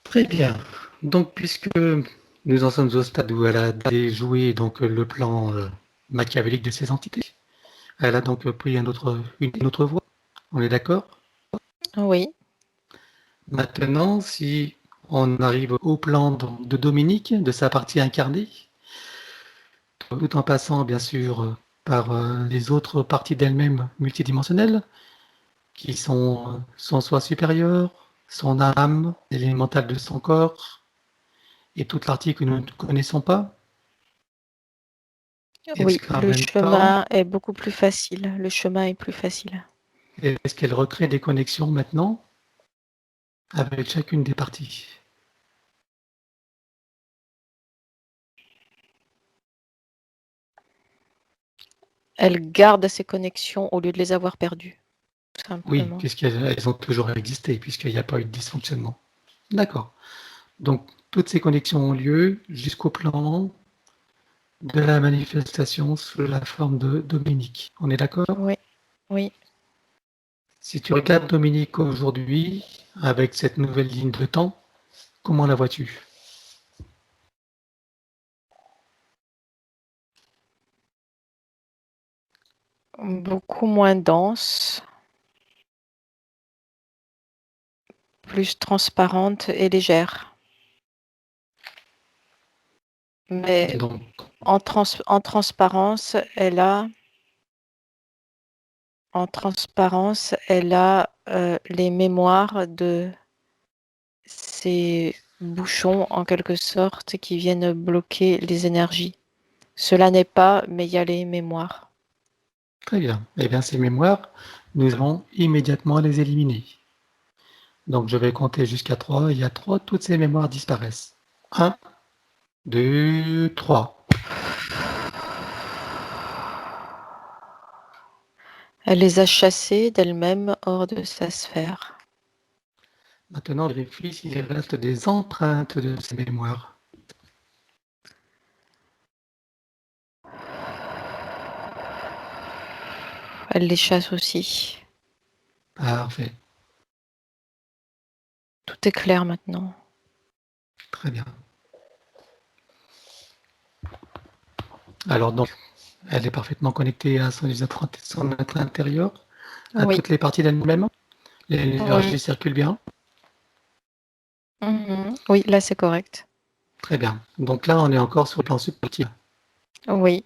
Très bien. Donc, puisque nous en sommes au stade où elle a déjoué donc le plan machiavélique de ces entités, elle a donc pris une autre voie. On est d'accord? Oui, Maintenant, si on arrive au plan de Dominique, de sa partie incarnée, tout en passant bien sûr par les autres parties d'elle-même multidimensionnelles, qui sont son soi supérieur, son âme, l'élémental de son corps, et toute partie que nous ne connaissons pas. Est-ce oui, qu'en le même temps, chemin est beaucoup plus facile. Le chemin est plus facile. est-ce qu'elle recrée des connexions maintenant avec chacune des parties? Elle garde ses connexions au lieu de les avoir perdues, tout Oui, simplement. puisqu'elles ont toujours existé, puisqu'il n'y a pas eu de dysfonctionnement. D'accord. Donc, toutes ces connexions ont lieu jusqu'au plan de la manifestation sous la forme de Dominique. On est d'accord? Oui, oui. Si tu regardes Dominique aujourd'hui, avec cette nouvelle ligne de temps, comment la vois-tu? Beaucoup moins dense, plus transparente et légère. Mais Donc, en transparence, elle a les mémoires de ces bouchons, en quelque sorte, qui viennent bloquer les énergies. Cela n'est pas, mais il y a les mémoires. très bien. Eh bien, ces mémoires, nous allons immédiatement les éliminer. Donc, je vais compter jusqu'à 3. Et à 3, toutes ces mémoires disparaissent. 1, 2, 3. Elle les a chassées d'elle-même hors de sa sphère. Maintenant, vérifie s'il reste des empreintes de ces mémoires. Elle les chasse aussi. Parfait. Tout est clair maintenant. Très bien. Alors, donc, elle est parfaitement connectée à son être intérieur, à Oui, toutes les parties d'elle-même. oui. L'énergie circule bien. Oui, là c'est correct. Très bien. Donc là, on est encore sur le plan subtil. Oui,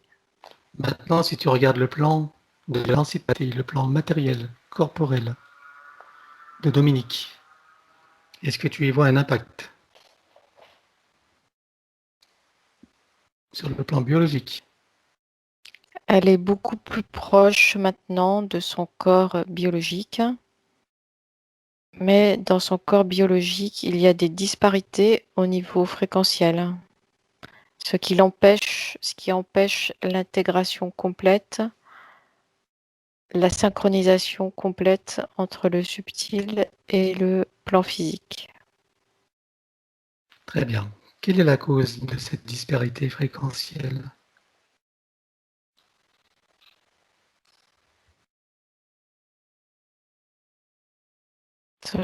Maintenant, si tu regardes le plan de la densité, le plan matériel, corporel de Dominique, est-ce que tu y vois un impact sur le plan biologique? elle est beaucoup plus proche maintenant de son corps biologique. Mais dans son corps biologique, il y a des disparités au niveau fréquentiel, ce qui empêche l'intégration complète, la synchronisation complète entre le subtil et le plan physique. Très bien. Quelle est la cause de cette disparité fréquentielle?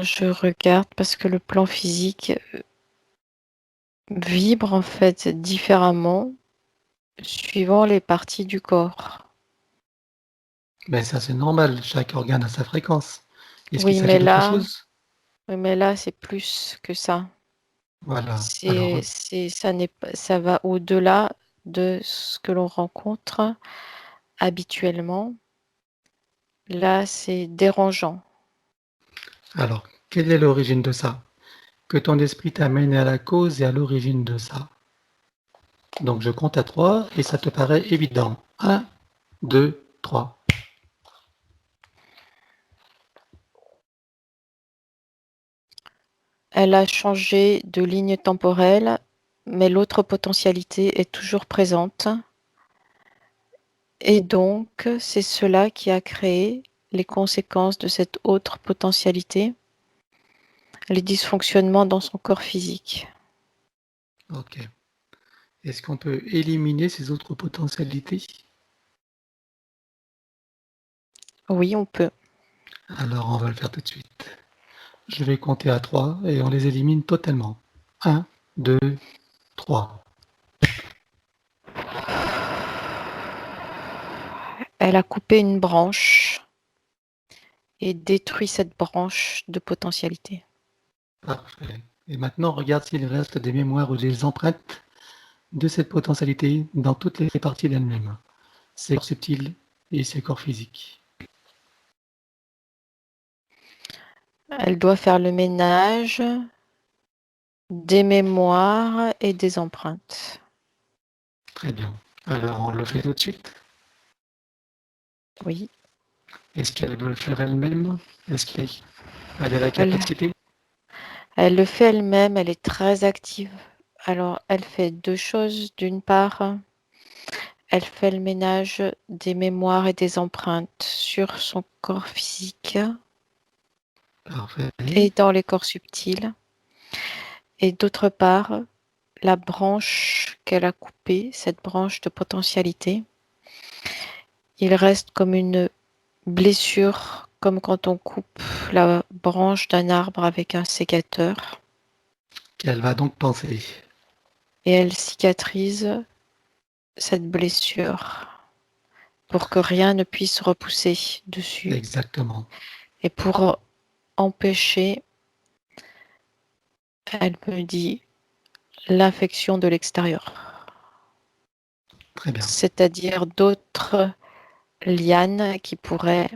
Je regarde parce que le plan physique vibre en fait différemment suivant les parties du corps. Mais ça, c'est normal, chaque organe a sa fréquence. Est-ce qu'il Oui, s'agit d'autre chose? mais là, c'est plus que ça. Voilà. Alors, Ça va au-delà de ce que l'on rencontre habituellement. Là, c'est dérangeant. quelle est l'origine de ça? Que ton esprit t'amène à la cause et à l'origine de ça. Donc, je compte à 3 et ça te paraît évident. 1, 2, 3. Elle a changé de ligne temporelle, mais l'autre potentialité est toujours présente. Et donc, c'est cela qui a créé les conséquences de cette autre potentialité, les dysfonctionnements dans son corps physique. Ok. Est-ce qu'on peut éliminer ces autres potentialités? Oui, on peut. Alors, on va le faire tout de suite. Je vais compter à 3 et on les élimine totalement. 1, 2, 3. Elle a coupé une branche et détruit cette branche de potentialité. Parfait. Et maintenant, regarde s'il reste des mémoires ou des empreintes de cette potentialité dans toutes les parties d'elle-même. Ses corps subtils et ses corps physiques. Elle doit faire le ménage des mémoires et des empreintes. Très bien. Alors, on le fait tout de suite. Oui. Est-ce qu'elle veut le faire elle-même? Est-ce qu'elle a la Elle, capacité? elle le fait elle-même, elle est très active. Alors, elle fait deux choses. D'une part, elle fait le ménage des mémoires et des empreintes sur son corps physique Parfait. et dans les corps subtils. Et d'autre part, la branche qu'elle a coupée, cette branche de potentialité, il reste comme une blessure, comme quand on coupe la branche d'un arbre avec un sécateur. Qu'elle va donc penser. Et elle cicatrise cette blessure pour que rien ne puisse repousser dessus Exactement. et pour empêcher, elle me dit, l'infection de l'extérieur, Très bien. c'est-à-dire d'autres lianes qui pourraient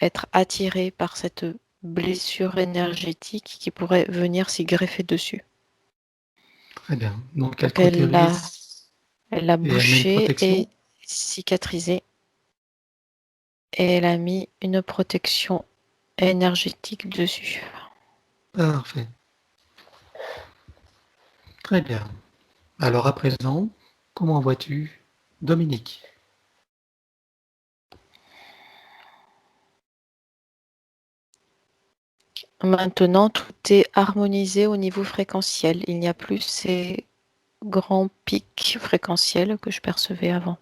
être attirées par cette blessure énergétique qui pourrait venir s'y greffer dessus. Très bien. Donc, elle Donc cautérise elle l'a et elle met une bouché protection. et cicatrisé et elle a mis une protection énergétique dessus. Parfait. Très bien. Alors, à présent, comment vois-tu Dominique? Maintenant, tout est harmonisé au niveau fréquentiel. Il n'y a plus ces grands pics fréquentiels que je percevais avant.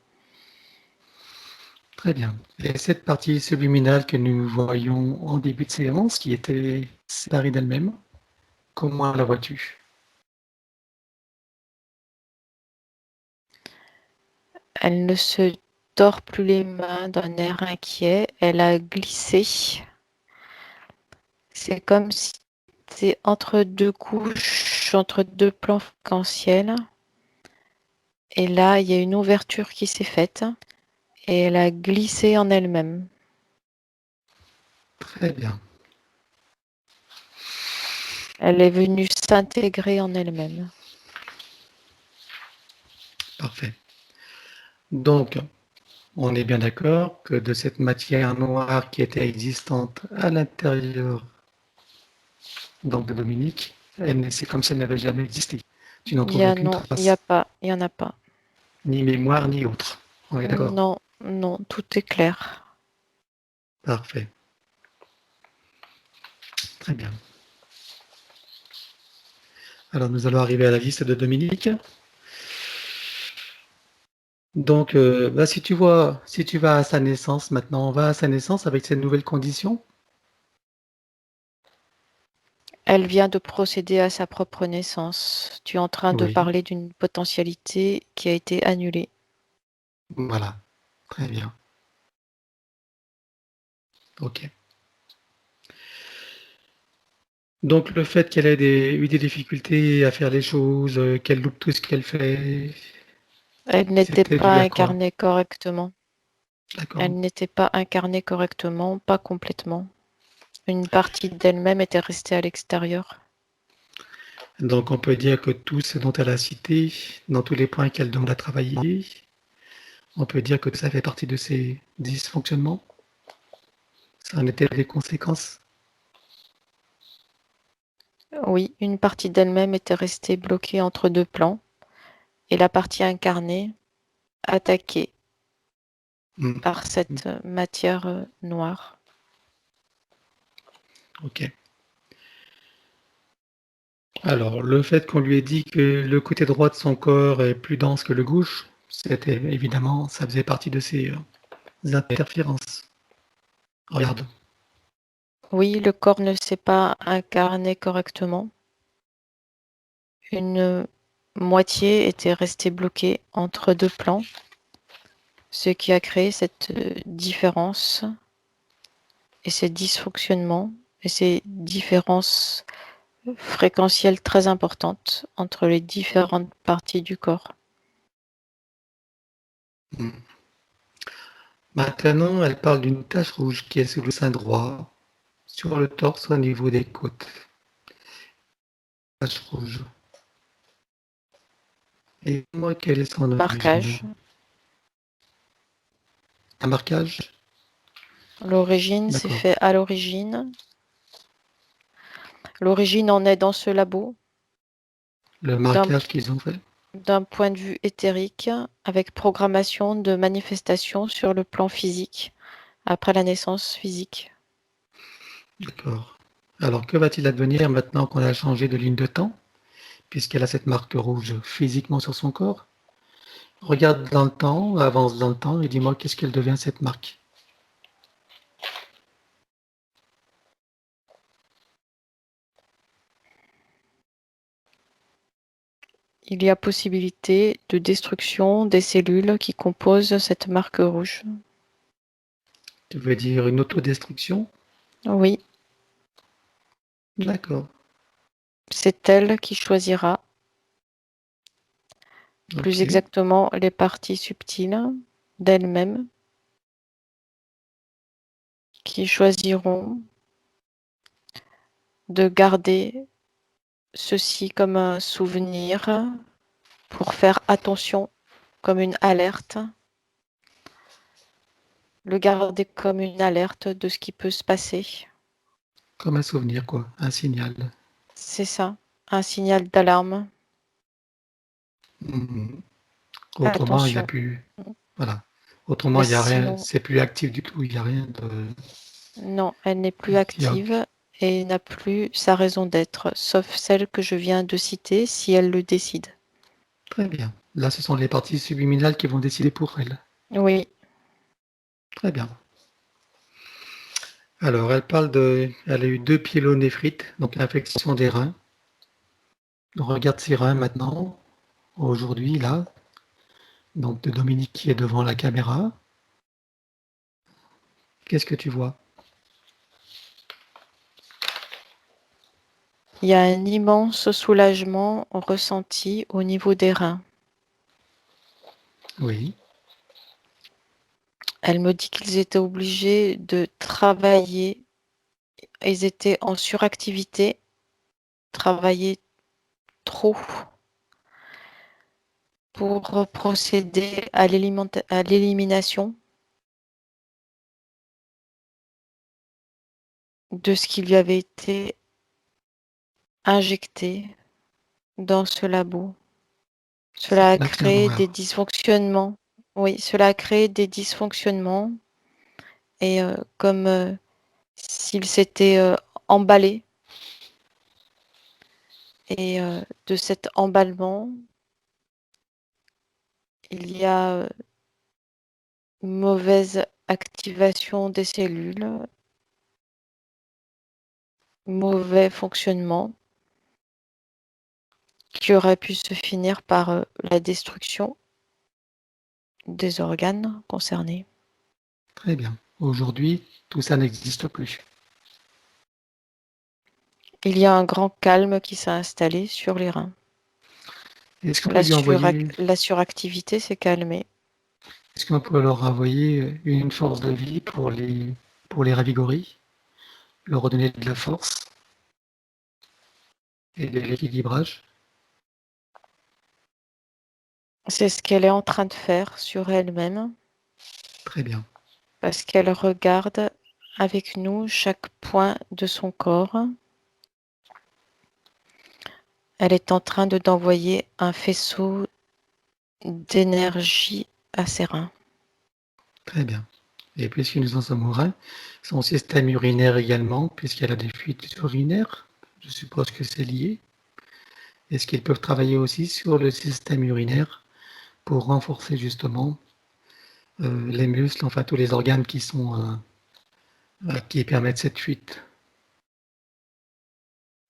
Très bien. Et cette partie subliminale que nous voyons en début de séance, qui était séparée d'elle-même, comment la vois-tu? Elle ne se tord plus les mains d'un air inquiet. Elle a glissé. C'est comme si c'était entre deux couches, entre deux plans fréquentiels. Et là, il y a une ouverture qui s'est faite et elle a glissé en elle-même. Très bien. Elle est venue s'intégrer en elle-même. Parfait. Donc, on est bien d'accord que de cette matière noire qui était existante à l'intérieur donc de Dominique, c'est comme si elle n'avait jamais existé. Tu n'en trouves aucune Non, il n'y a trace, pas, il n'y en a pas. ni mémoire, ni autre. On est d'accord? Non, non, tout est clair. Parfait. Très bien. Alors, nous allons arriver à la liste de Dominique. Donc, si tu vas à sa naissance maintenant, on va à sa naissance avec ces nouvelles conditions. Elle vient de procéder à sa propre naissance. Tu es en train de Oui, parler d'une potentialité qui a été annulée. voilà. Très bien. OK. Donc le fait qu'elle ait eu des difficultés à faire les choses, qu'elle loupe tout ce qu'elle fait, Elle n'était c'était dû pas à quoi? incarnée correctement. D'accord. Elle n'était pas incarnée correctement, pas complètement. Une partie d'elle-même était restée à l'extérieur. Donc on peut dire que tout ce dont elle a cité, dans tous les points qu'elle demande à travailler, on peut dire que ça fait partie de ses dysfonctionnements? Ça en était des conséquences? Oui, une partie d'elle-même était restée bloquée entre deux plans et la partie incarnée attaquée Mmh. par cette matière noire. OK. Alors, le fait qu'on lui ait dit que le côté droit de son corps est plus dense que le gauche, c'était évidemment, ça faisait partie de ses, interférences. Regarde. Oui, le corps ne s'est pas incarné correctement. Une moitié était restée bloquée entre deux plans, ce qui a créé cette différence et ces dysfonctionnements et ces différences fréquentielles très importantes entre les différentes parties du corps. Mmh. Maintenant, elle parle d'une tache rouge qui est sous le sein droit, sur le torse au niveau des côtes. Tache rouge. Et moi, quelle est son origine? Marquage. Un marquage? L'origine s'est D'accord. fait à l'origine. L'origine en est dans ce labo, Le d'un marquage qu'ils ont fait? point de vue éthérique, avec programmation de manifestation sur le plan physique, après la naissance physique. D'accord. Alors, que va-t-il advenir maintenant qu'on a changé de ligne de temps, puisqu'elle a cette marque rouge physiquement sur son corps? Regarde dans le temps, avance dans le temps et dis-moi qu'est-ce qu'elle devient cette marque? Il y a possibilité de destruction des cellules qui composent cette marque rouge. Tu veux dire une autodestruction? Oui, D'accord. c'est elle qui choisira, plus OK. exactement les parties subtiles d'elle-même, qui choisiront de garder ceci comme un souvenir pour faire attention, comme une alerte, le garder comme une alerte de ce qui peut se passer. Comme un souvenir, quoi, un signal. C'est ça, un signal d'alarme. Mmh. Autrement, il y a Attention. plus voilà. Autrement, Mais il y a rien, sinon, c'est plus actif du tout, il y a rien de non, elle n'est plus il y a active et n'a plus sa raison d'être, sauf celle que je viens de citer si elle le décide. très bien. Là, ce sont les parties subliminales qui vont décider pour elle. Oui, Très bien. Alors, elle a eu 2 pyélonéphrite, donc l'infection des reins. On regarde ses reins maintenant, aujourd'hui, là, donc de Dominique qui est devant la caméra. Qu'est-ce que tu vois? il y a un immense soulagement ressenti au niveau des reins. Oui, Elle me dit qu'ils étaient obligés de travailler, ils étaient en suractivité, travailler trop pour procéder à l'élimination de ce qui lui avait été injecté dans ce labo. Cela cette a matière créé des noire. dysfonctionnements. Oui, cela a créé des dysfonctionnements et comme s'il s'était emballé et de cet emballement, il y a une mauvaise activation des cellules mauvais fonctionnement qui aurait pu se finir par la destruction des organes concernés. Très bien. Aujourd'hui, tout ça n'existe plus. Il y a un grand calme qui s'est installé sur les reins. Est-ce qu'on peut lui envoyer, La suractivité s'est calmée. est-ce qu'on peut leur envoyer une force de vie pour les ravigorer, leur redonner de la force et de l'équilibrage? C'est ce qu'elle est en train de faire sur elle-même, Très bien. parce qu'elle regarde avec nous chaque point de son corps. Elle est en train d'envoyer un faisceau d'énergie à ses reins. Très bien. Et puisque nous en sommes au rein, son système urinaire également, puisqu'elle a des fuites urinaires, je suppose que c'est lié. Est-ce qu'ils peuvent travailler aussi sur le système urinaire pour renforcer justement les muscles, enfin tous les organes qui permettent cette fuite?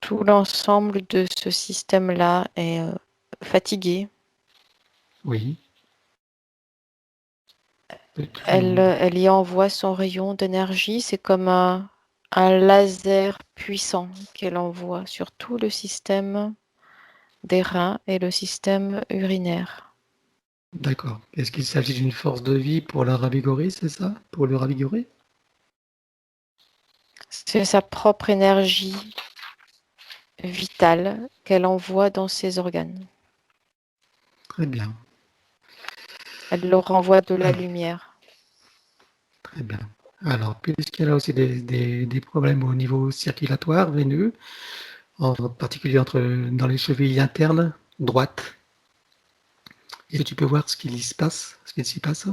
Tout l'ensemble de ce système-là est fatigué. Oui. Elle y envoie son rayon d'énergie. C'est comme un laser puissant qu'elle envoie sur tout le système des reins et le système urinaire. D'accord. Est-ce qu'il s'agit d'une force de vie pour la ravigorer, c'est ça? Pour le ravigorer? C'est sa propre énergie vitale qu'elle envoie dans ses organes. Très bien. Elle leur envoie de la Ah, lumière. très bien. Alors, puisqu'elle a aussi des problèmes au niveau circulatoire, veineux, en particulier dans les chevilles internes, droites, est-ce que tu peux voir ce qu'il s'y passe? Ce qu'il s'y passe?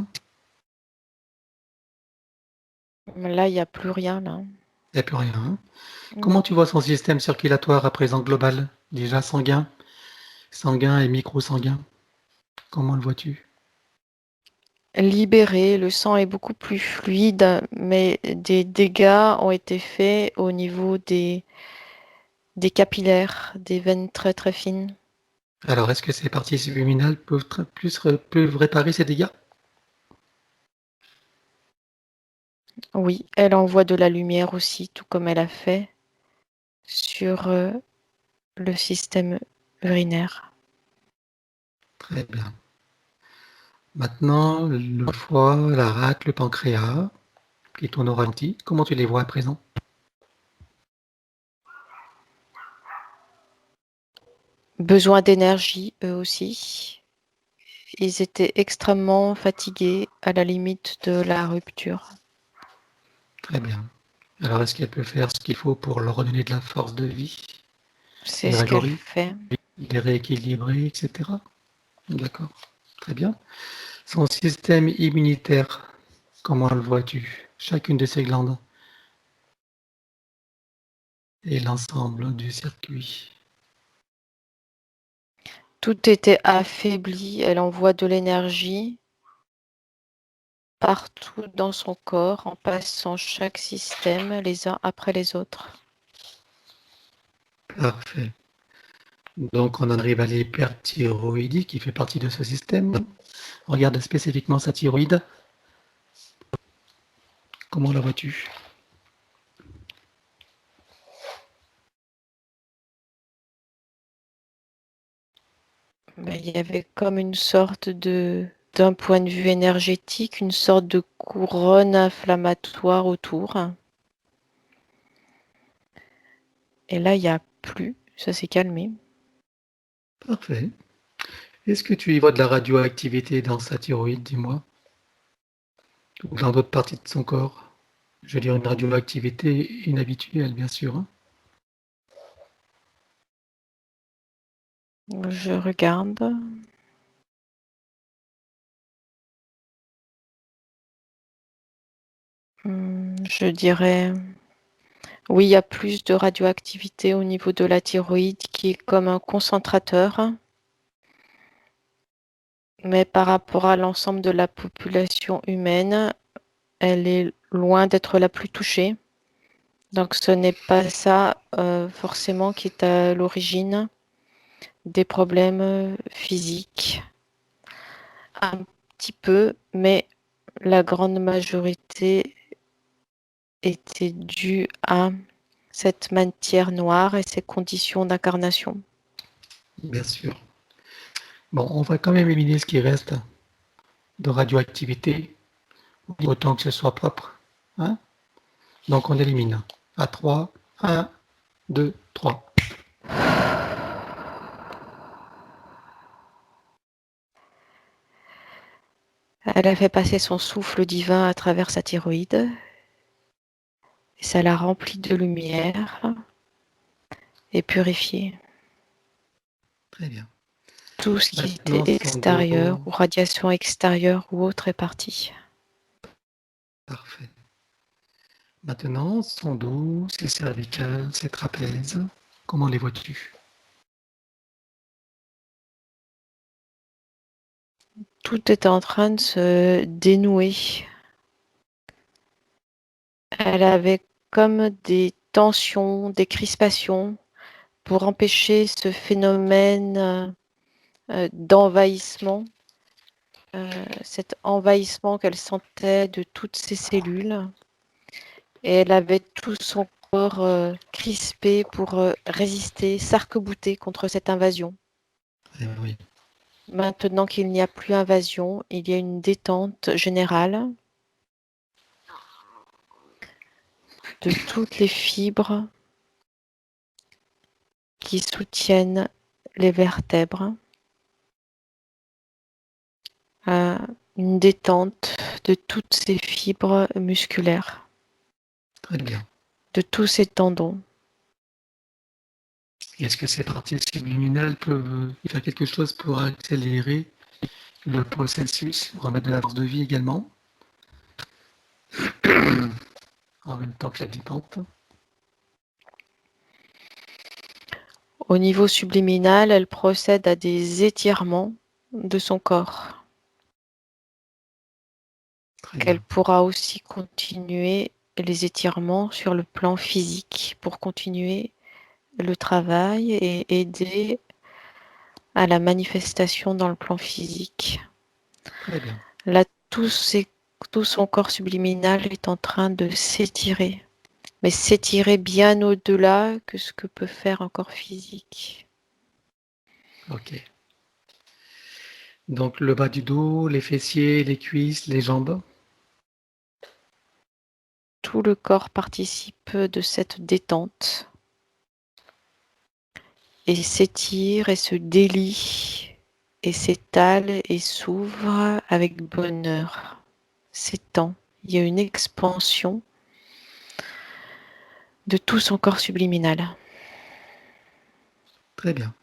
Là, il n'y a plus rien, là. Il n'y a plus rien, hein? Comment Non. tu vois son système circulatoire à présent global? Déjà sanguin et micro-sanguin. Comment le vois-tu? Libéré, le sang est beaucoup plus fluide, mais des dégâts ont été faits au niveau des capillaires, des veines très très fines. Alors, est-ce que ces parties subliminales peuvent réparer ces dégâts? Oui, elle envoie de la lumière aussi, tout comme elle a fait sur le système urinaire. Très bien. Maintenant, le foie, la rate, le pancréas, qui tournent au ralenti, comment tu les vois à présent? Besoin d'énergie, eux aussi. Ils étaient extrêmement fatigués à la limite de la rupture. Très bien. Alors, est-ce qu'elle peut faire ce qu'il faut pour leur redonner de la force de vie, C'est les ce qu'elle ravigorer, fait. les rééquilibrer, etc. D'accord. Très bien. Son système immunitaire, comment le vois-tu? Chacune de ces glandes et l'ensemble du circuit. Tout était affaibli. Elle envoie de l'énergie partout dans son corps en passant chaque système les uns après les autres. Parfait. Donc, on en arrive à l'hyperthyroïdie qui fait partie de ce système. Regarde spécifiquement sa thyroïde. Comment la vois-tu? Ben, il y avait comme une sorte d'un point de vue énergétique, une sorte de couronne inflammatoire autour. Et là, il n'y a plus. Ça s'est calmé. Parfait. Est-ce que tu y vois de la radioactivité dans sa thyroïde, dis-moi? Ou dans d'autres parties de son corps? Je veux dire une radioactivité inhabituelle, bien sûr, hein. Je regarde. Je dirais, oui, il y a plus de radioactivité au niveau de la thyroïde qui est comme un concentrateur. Mais par rapport à l'ensemble de la population humaine, elle est loin d'être la plus touchée. Donc ce n'est pas ça forcément qui est à l'origine des problèmes physiques. Un petit peu, mais la grande majorité était due à cette matière noire et ses conditions d'incarnation. Bien sûr. Bon, on va quand même éliminer ce qui reste de radioactivité, autant que ce soit propre. Hein? Donc on élimine. À 3, 1, 2, 3. Elle a fait passer son souffle divin à travers sa thyroïde et ça l'a remplie de lumière et purifiée. Très bien. Tout ce qui Maintenant, était son dos. extérieur ou radiation extérieure ou autre est parti. Parfait. Maintenant, son dos, ses cervicales, ses trapèzes. Comment les vois-tu? Tout était en train de se dénouer. Elle avait comme des tensions, des crispations pour empêcher ce phénomène d'envahissement, cet envahissement qu'elle sentait de toutes ses cellules. Et elle avait tout son corps crispé pour résister, s'arc-bouter contre cette invasion. Eh oui. Maintenant qu'il n'y a plus invasion, il y a une détente générale de toutes les fibres qui soutiennent les vertèbres, une détente de toutes ces fibres musculaires, Très bien. de tous ces tendons. Est-ce que ces parties subliminales peuvent faire quelque chose pour accélérer le processus, remettre de la force de vie également, en même temps que la détente? Au niveau subliminal, elle procède à des étirements de son corps, Très qu'elle bien. pourra aussi continuer les étirements sur le plan physique pour continuer le travail et aider à la manifestation dans le plan physique. Très bien. Là, tout son corps subliminal est en train de s'étirer, mais s'étirer bien au-delà que ce que peut faire un corps physique. Ok. Donc le bas du dos, les fessiers, les cuisses, les jambes. Tout le corps participe de cette détente et s'étire et se délie et s'étale et s'ouvre avec bonheur, s'étend. Il y a une expansion de tout son corps subliminal Très bien.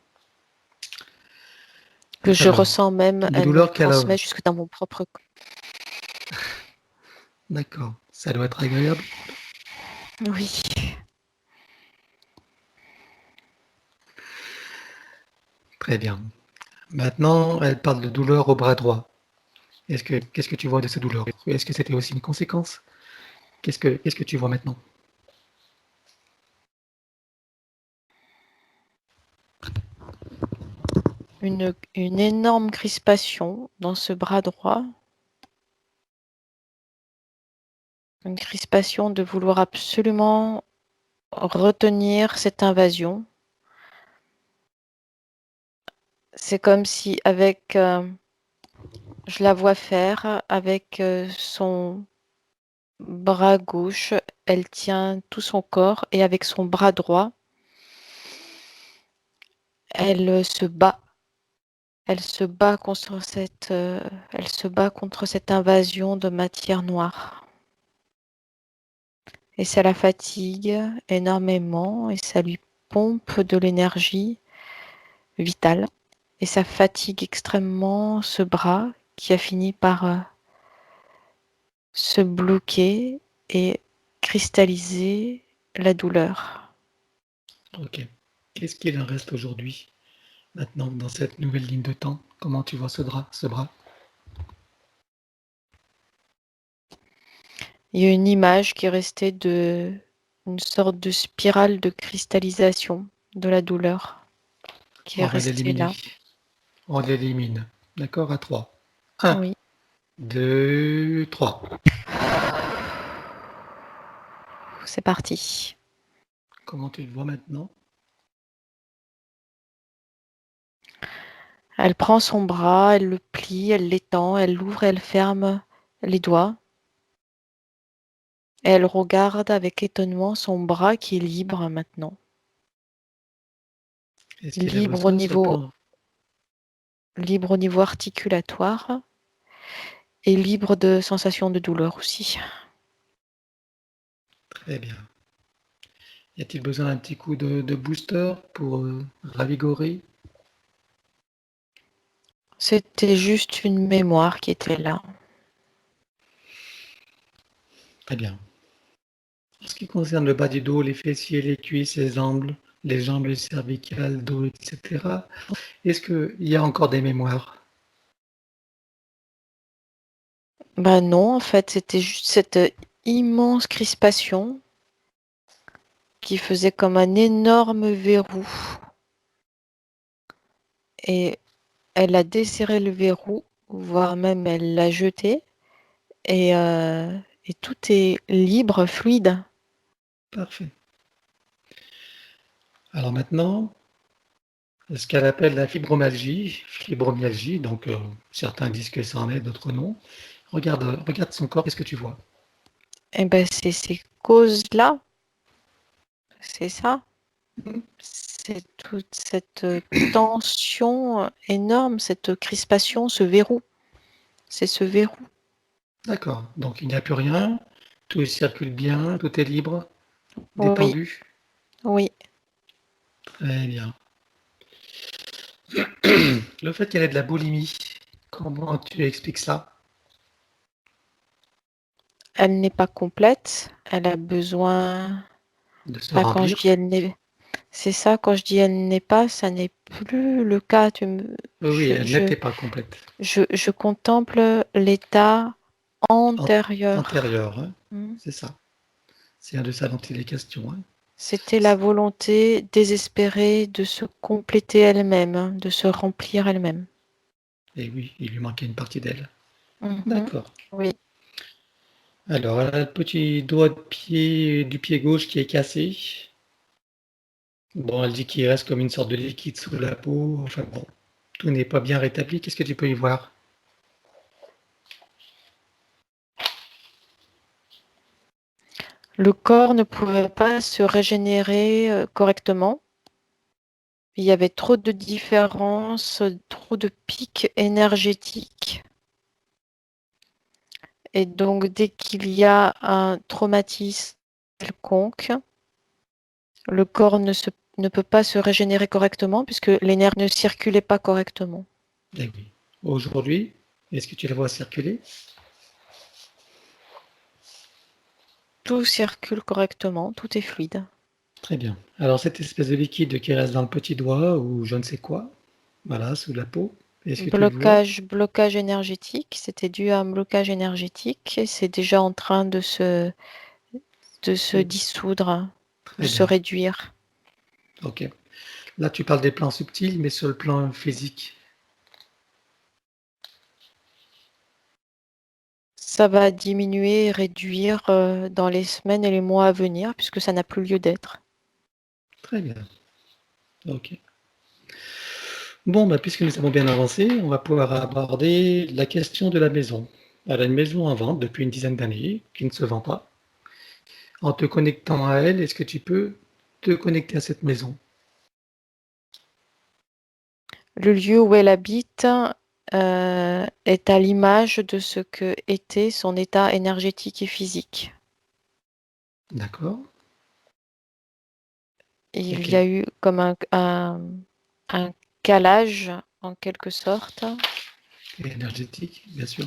que je Alors, ressens même, les elle me douleurs le qu'elle a. transmet jusque dans mon propre corps. D'accord. Ça doit être agréable. Oui. Très bien. Maintenant, elle parle de douleur au bras droit. Qu'est-ce que tu vois de ces douleurs? Est-ce que c'était aussi une conséquence? Qu'est-ce que tu vois maintenant? Une énorme crispation dans ce bras droit, une crispation de vouloir absolument retenir cette invasion. C'est comme si je la vois faire avec son bras gauche, elle tient tout son corps et avec son bras droit, elle se bat. Elle se bat elle se bat contre cette invasion de matière noire. Et ça la fatigue énormément et ça lui pompe de l'énergie vitale. Et ça fatigue extrêmement ce bras qui a fini par se bloquer et cristalliser la douleur. Ok. Qu'est-ce qu'il en reste aujourd'hui, maintenant, dans cette nouvelle ligne de temps? Comment tu vois ce bras? Il y a une image qui est restée de une sorte de spirale de cristallisation de la douleur qui est On va restée l'éliminer. là. On l'élimine. D'accord, à 3. 1, Oui. 2, 3. C'est parti. Comment tu le vois maintenant? Elle prend son bras, elle le plie, elle l'étend, elle l'ouvre, elle ferme les doigts. Et elle regarde avec étonnement son bras qui est libre maintenant. Est-ce qu'il est Libre au sur le niveau, plan? libre au niveau articulatoire et libre de sensations de douleur aussi. Très bien. Y a-t-il besoin d'un petit coup de booster pour ravigorer? C'était juste une mémoire qui était là. Très bien. En ce qui concerne le bas du dos, les fessiers, les cuisses, les jambes cervicales, dos, etc., est-ce qu'il y a encore des mémoires? Ben non, en fait, c'était juste cette immense crispation qui faisait comme un énorme verrou. Et elle a desserré le verrou, voire même elle l'a jeté. Et tout est libre, fluide. Parfait. Alors maintenant, ce qu'elle appelle la fibromyalgie, donc certains disent que ça en est, d'autres non. Regarde son corps, qu'est-ce que tu vois? Et ben c'est ces causes-là, c'est ça. Mhm. C'est toute cette tension énorme, cette crispation, ce verrou. C'est ce verrou. D'accord, donc il n'y a plus rien, tout circule bien, tout est libre, Oui, détendu. oui. Très bien. Le fait qu'elle ait de la boulimie, comment tu expliques ça? Elle n'est pas complète. Elle a besoin. De se Enfin, quand je remplir? dis elle n'est, c'est ça. Quand je dis elle n'est pas, ça n'est plus le cas. Oui, elle n'était pas complète. Je contemple l'état An- antérieur. Antérieure, hein, Hmm. c'est ça. C'est de ça dont il est question, hein. C'était la volonté désespérée de se compléter elle-même, hein, de se remplir elle-même. Et oui, il lui manquait une partie d'elle. Mhm. D'accord. Oui. Alors, elle a le petit doigt de pied, du pied gauche qui est cassé. Bon, elle dit qu'il reste comme une sorte de liquide sous la peau. Enfin bon, tout n'est pas bien rétabli. Qu'est-ce que tu peux y voir? Le corps ne pouvait pas se régénérer correctement. Il y avait trop de différences, trop de pics énergétiques. Et donc, dès qu'il y a un traumatisme quelconque, le corps ne peut pas se régénérer correctement puisque l'énergie ne circulait pas correctement. Eh oui. Aujourd'hui, est-ce que tu la vois circuler? Tout circule correctement, tout est fluide. Très bien. Alors, cette espèce de liquide qui reste dans le petit doigt ou je ne sais quoi, voilà, sous la peau, est-ce que tu le vois? Blocage énergétique, c'était dû à un blocage énergétique et c'est déjà en train de se C'est dissoudre, de très se bien. réduire. Ok. Là, tu parles des plans subtils, mais sur le plan physique. Ça va diminuer, réduire dans les semaines et les mois à venir puisque ça n'a plus lieu d'être. Très bien. Ok. Bon, bah, puisque nous avons bien avancé, on va pouvoir aborder la question de la maison. Elle a une maison en vente depuis une dizaine d'années, qui ne se vend pas. En te connectant à elle, est-ce que tu peux te connecter à cette maison? Le lieu où elle habite est à l'image de ce que était son état énergétique et physique. D'accord? Il Ok. y a eu comme un calage, en quelque sorte, Et énergétique, bien sûr.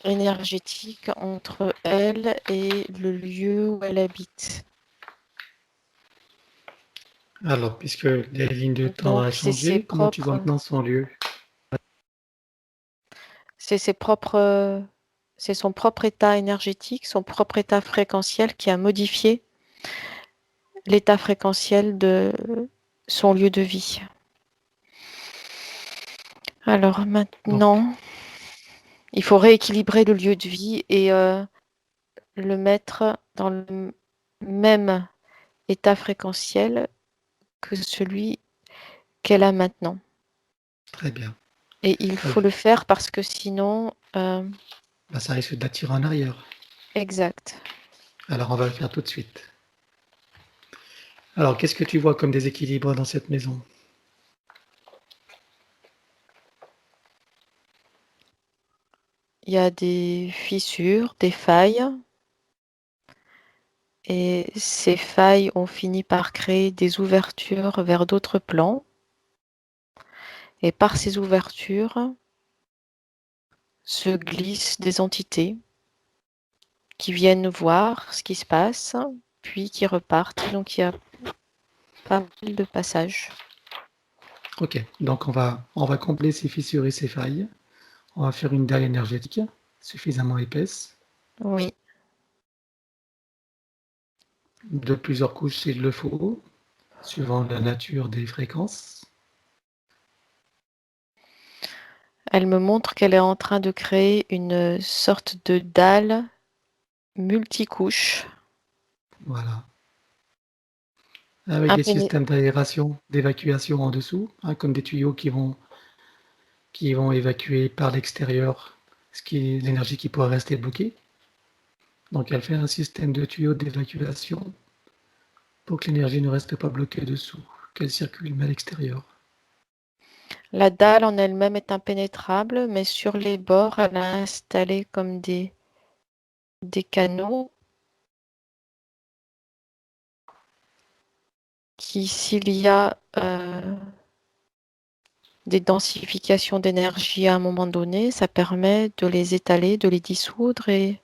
énergétique entre elle et le lieu où elle habite. Alors, puisque les lignes de temps Donc, ont changé, comment tu vois maintenant son lieu? c'est c'est son propre état énergétique, son propre état fréquentiel qui a modifié l'état fréquentiel de son lieu de vie. Alors Donc, maintenant, il faut rééquilibrer le lieu de vie et le mettre dans le même état fréquentiel que celui qu'elle a maintenant. très bien. Et il faut le faire parce que sinon... Ça risque d'attirer en arrière. Exact. Alors, on va le faire tout de suite. Alors, qu'est-ce que tu vois comme déséquilibre dans cette maison? Il y a des fissures, des failles. Et ces failles ont fini par créer des ouvertures vers d'autres plans. Et par ces ouvertures se glissent des entités qui viennent voir ce qui se passe, puis qui repartent. Donc il y a pas mal de passages. Ok, donc on va combler ces fissures et ces failles. On va faire une dalle énergétique suffisamment épaisse, Oui. de plusieurs couches s'il le faut, suivant la nature des fréquences. Elle me montre qu'elle est en train de créer une sorte de dalle multicouche. Voilà. Avec des systèmes d'aération, d'évacuation en dessous, comme des tuyaux qui vont évacuer par l'extérieur l'énergie qui pourrait rester bloquée. Donc elle fait un système de tuyaux d'évacuation pour que l'énergie ne reste pas bloquée dessous, qu'elle circule mais à l'extérieur. La dalle en elle-même est impénétrable, mais sur les bords, elle a installé comme des canaux qui, s'il y a des densifications d'énergie à un moment donné, ça permet de les étaler, de les dissoudre et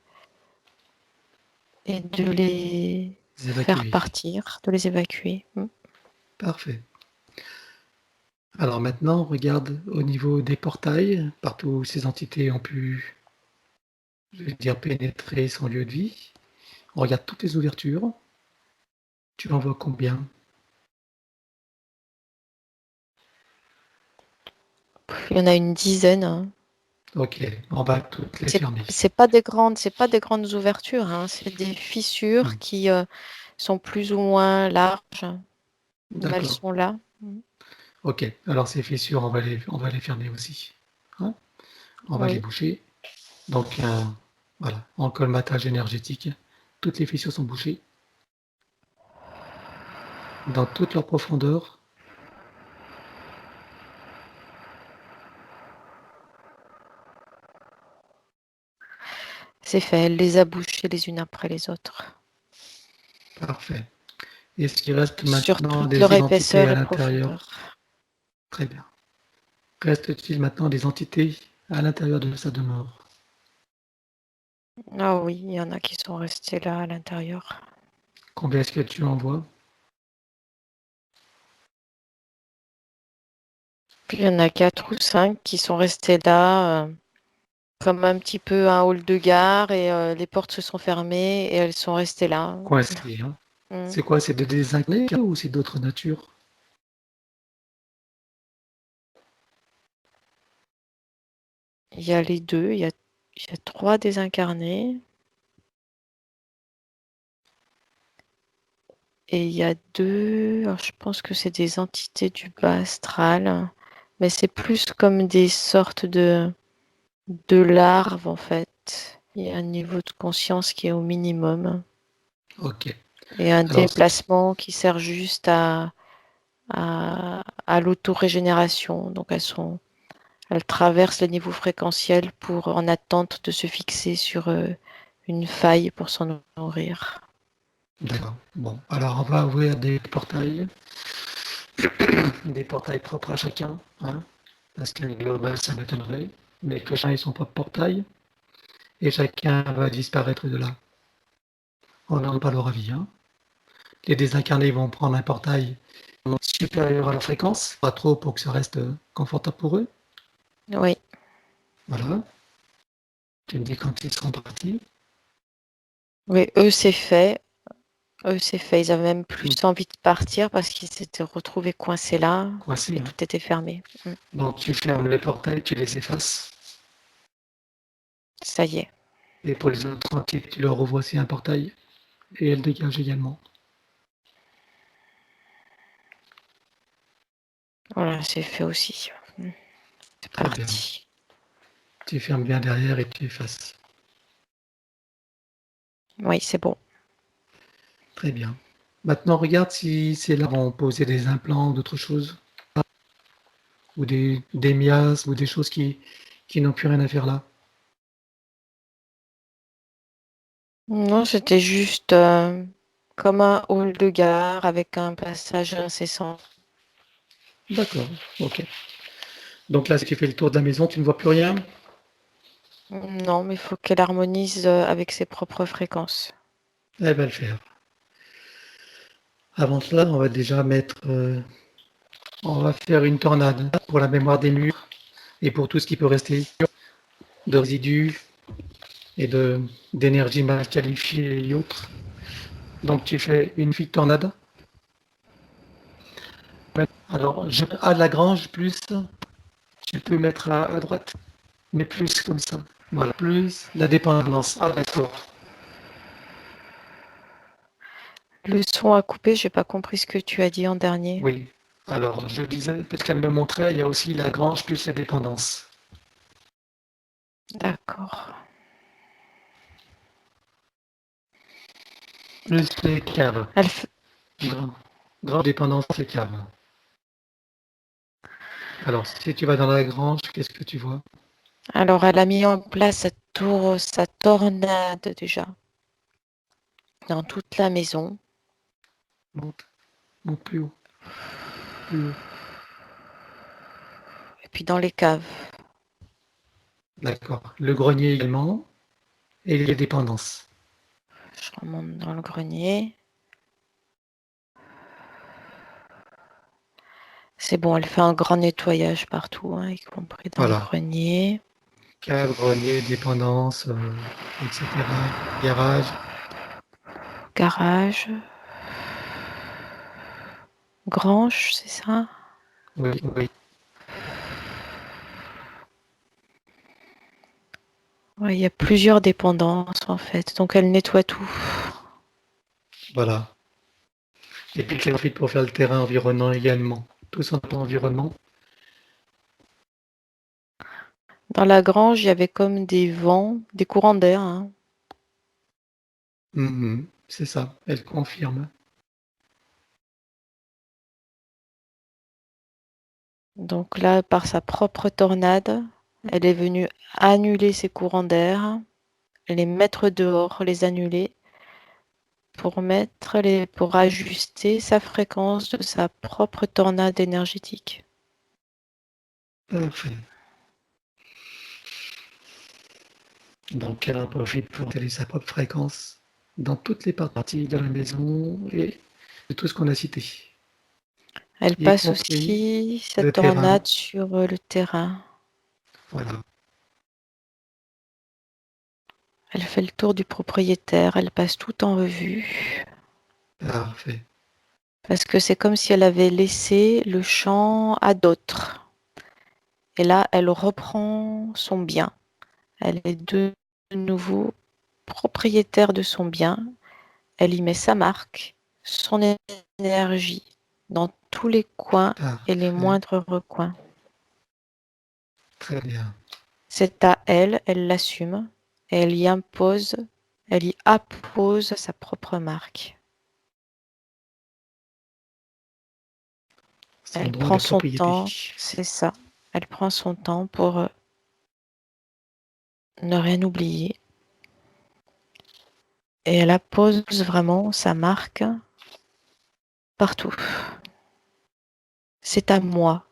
de les faire Évacuer. partir, de les évacuer. Parfait. Alors maintenant, on regarde au niveau des portails, partout où ces entités ont pu, je vais dire, pénétrer son lieu de vie. On regarde toutes les ouvertures. Tu en vois combien? Il y en a une dizaine. Hein. Ok, on va toutes les fermer. C'est pas des grandes ouvertures. Hein. C'est des fissures qui sont plus ou moins larges. Mais elles sont là. Ok, alors ces fissures, on va les fermer aussi. Hein, on va les boucher. Donc voilà, en colmatage énergétique, toutes les fissures sont bouchées. Dans toute leur profondeur. C'est fait, elle les a bouchées les unes après les autres. Parfait. Est-ce qu'il reste Sur maintenant toute des leur identités épaisseur à et l'intérieur? profondeur. Très bien. Reste-t-il maintenant des entités à l'intérieur de sa demeure? Ah oui, il y en a qui sont restés là à l'intérieur. Combien est-ce que tu en vois? Puis il y en a 4 ou 5 qui sont restés là, comme un petit peu un hall de gare, et les portes se sont fermées et elles sont restées là. Coincées, hein. C'est quoi? C'est des désincarnés ou c'est d'autres natures? Il y a les deux, il y a 3 désincarnés. Et il y a 2, alors je pense que c'est des entités du bas astral, mais c'est plus comme des sortes de larves en fait. Il y a un niveau de conscience qui est au minimum. Ok. Et un Alors, déplacement qui sert juste à l'autorégénération. Donc elles traversent les niveaux fréquentiels en attente de se fixer sur une faille pour s'en nourrir. d'accord. Bon, alors on va ouvrir des portails. Des portails propres à chacun, hein, parce qu'un global, ça m'étonnerait, mais que chacun ait son propre portail, et chacun va disparaître de là. On n'en pas leur avis. Hein. Les désincarnés vont prendre un portail supérieur à leur fréquence, pas trop pour que ça reste confortable pour eux. Oui. Voilà. Tu me dis quand ils seront partis. Oui, eux, c'est fait. Eux, c'est fait. Ils avaient même plus envie de partir parce qu'ils s'étaient retrouvés coincés là Coincé, et hein. tout était fermé. Donc tu fermes les portails, tu les effaces. Ça y est. Et pour les autres entités, tu leur ouvres aussi un portail et elles dégagent également. Voilà, c'est fait aussi. C'est Très bien. parti. Tu fermes bien derrière et tu effaces. Oui, c'est bon. Très bien. Maintenant, regarde si c'est là où on posait des implants ou d'autres choses, ou des miasmes ou des choses qui n'ont plus rien à faire là. Non, c'était juste comme un hall de gare avec un passage incessant. D'accord, ok. Donc là, si tu fais le tour de la maison, tu ne vois plus rien? Non, mais il faut qu'elle harmonise avec ses propres fréquences. Elle va le faire. Avant cela, on va déjà on va faire une tornade pour la mémoire des murs et pour tout ce qui peut rester de résidus et d'énergie mal qualifiée et autres. Donc tu fais une petite tornade. Alors, à Lagrange, plus, tu peux mettre à droite, mais plus comme ça. Voilà, plus la dépendance. Ah, d'accord. Le son a coupé, j'ai pas compris ce que tu as dit en dernier. Oui. Alors, je disais, parce qu'elle me montrait, il y a aussi Lagrange plus la dépendance. D'accord. Plus les caves. Elle f- Grand, grande dépendance, les caves. Alors, si tu vas dans Lagrange, qu'est-ce que tu vois? Alors, elle a mis en place sa tornade déjà dans toute la maison. Monte, monte plus haut, plus haut. Et puis dans les caves. D'accord. Le grenier également, et les dépendances. Je remonte dans le grenier. C'est bon, elle fait un grand nettoyage partout, hein, y compris dans le Voilà. grenier. Cave, grenier, dépendance, etc. Garage. Garage. Grange, c'est ça? Oui, oui. Ouais, il y a plusieurs dépendances en fait, donc elle nettoie tout. Voilà. Et puis tu profites pour faire le terrain environnant également. Tout son environnement. Dans la grange, il y avait comme des vents, des courants d'air, hein. Mhm, c'est ça, elle confirme. Donc là, par sa propre tornade, elle est venue annuler ces courants d'air, les mettre dehors, les annuler, pour ajuster sa fréquence de sa propre tornade énergétique. Parfait. Donc elle en profite pour télé sa propre fréquence dans toutes les parties de la maison et de tout ce qu'on a cité, Elle y passe compris aussi sa le terrain. tornade sur le terrain. Voilà, Elle fait le tour du propriétaire, elle passe tout en revue. parfait. Parce que c'est comme si elle avait laissé le champ à d'autres. Et là, elle reprend son bien. Elle est de nouveau propriétaire de son bien. Elle y met sa marque, son énergie dans tous les coins et les Parfait. moindres recoins. Très bien. C'est à elle, elle l'assume et elle y appose sa propre marque. Son Elle droit prend de son propriété. temps, c'est ça. Elle prend son temps pour ne rien oublier. Et elle appose vraiment sa marque partout. C'est à moi.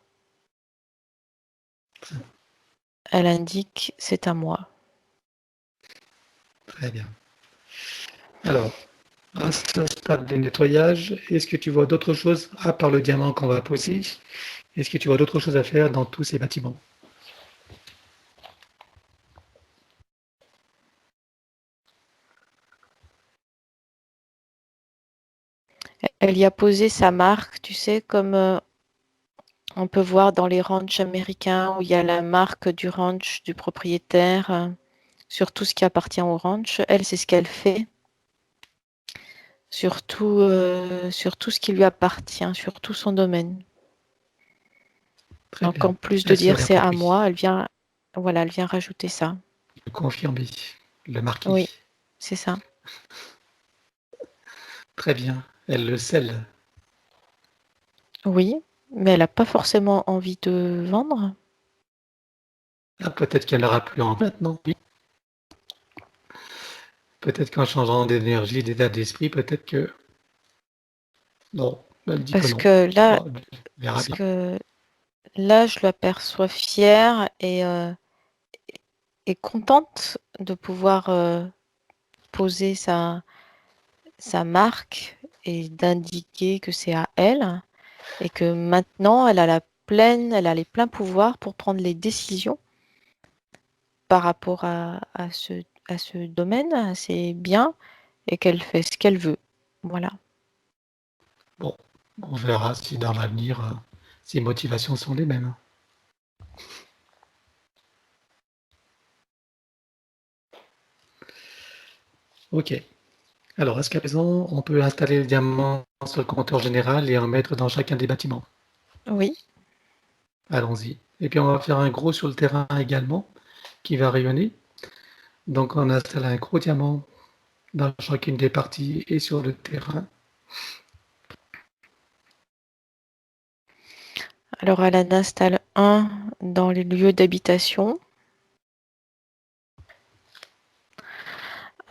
Elle indique c'est à moi. Très bien. Alors, à ce stade de nettoyage, est-ce que tu vois d'autres choses, à part le diamant qu'on va poser, est-ce que tu vois d'autres choses à faire dans tous ces bâtiments? Elle y a posé sa marque, tu sais, comme on peut voir dans les ranchs américains où il y a la marque du ranch, du propriétaire, sur tout ce qui appartient au ranch. Elle, c'est ce qu'elle fait sur tout ce qui lui appartient, sur tout son domaine. Très Donc, en bien. plus de Elle se dire c'est à l'approprie. moi, elle vient rajouter ça. Confirmer. Le Oui, marquis. c'est ça. Très bien. Elle le scelle. Oui, mais elle n'a pas forcément envie de vendre. Ah, peut-être qu'elle n'aura plus en maintenant. Oui. Peut-être qu'en changeant d'énergie, d'état d'esprit, peut-être que... Non, elle dit que Parce non. que là, Bon, on verra bien. je l'aperçois fière et contente de pouvoir poser sa marque et d'indiquer que c'est à elle et que maintenant elle a les pleins pouvoirs pour prendre les décisions par rapport à ce domaine, à ces biens, et qu'elle fait ce qu'elle veut. Voilà. Bon, on verra si dans l'avenir, ses motivations sont les mêmes. Ok. Alors, est-ce qu'à présent, on peut installer le diamant sur le compteur général et en mettre dans chacun des bâtiments? Oui, Allons-y. Et puis, on va faire un gros sur le terrain également, qui va rayonner. Donc, on installe un gros diamant dans chacune des parties et sur le terrain. alors elle en installe un dans les lieux d'habitation,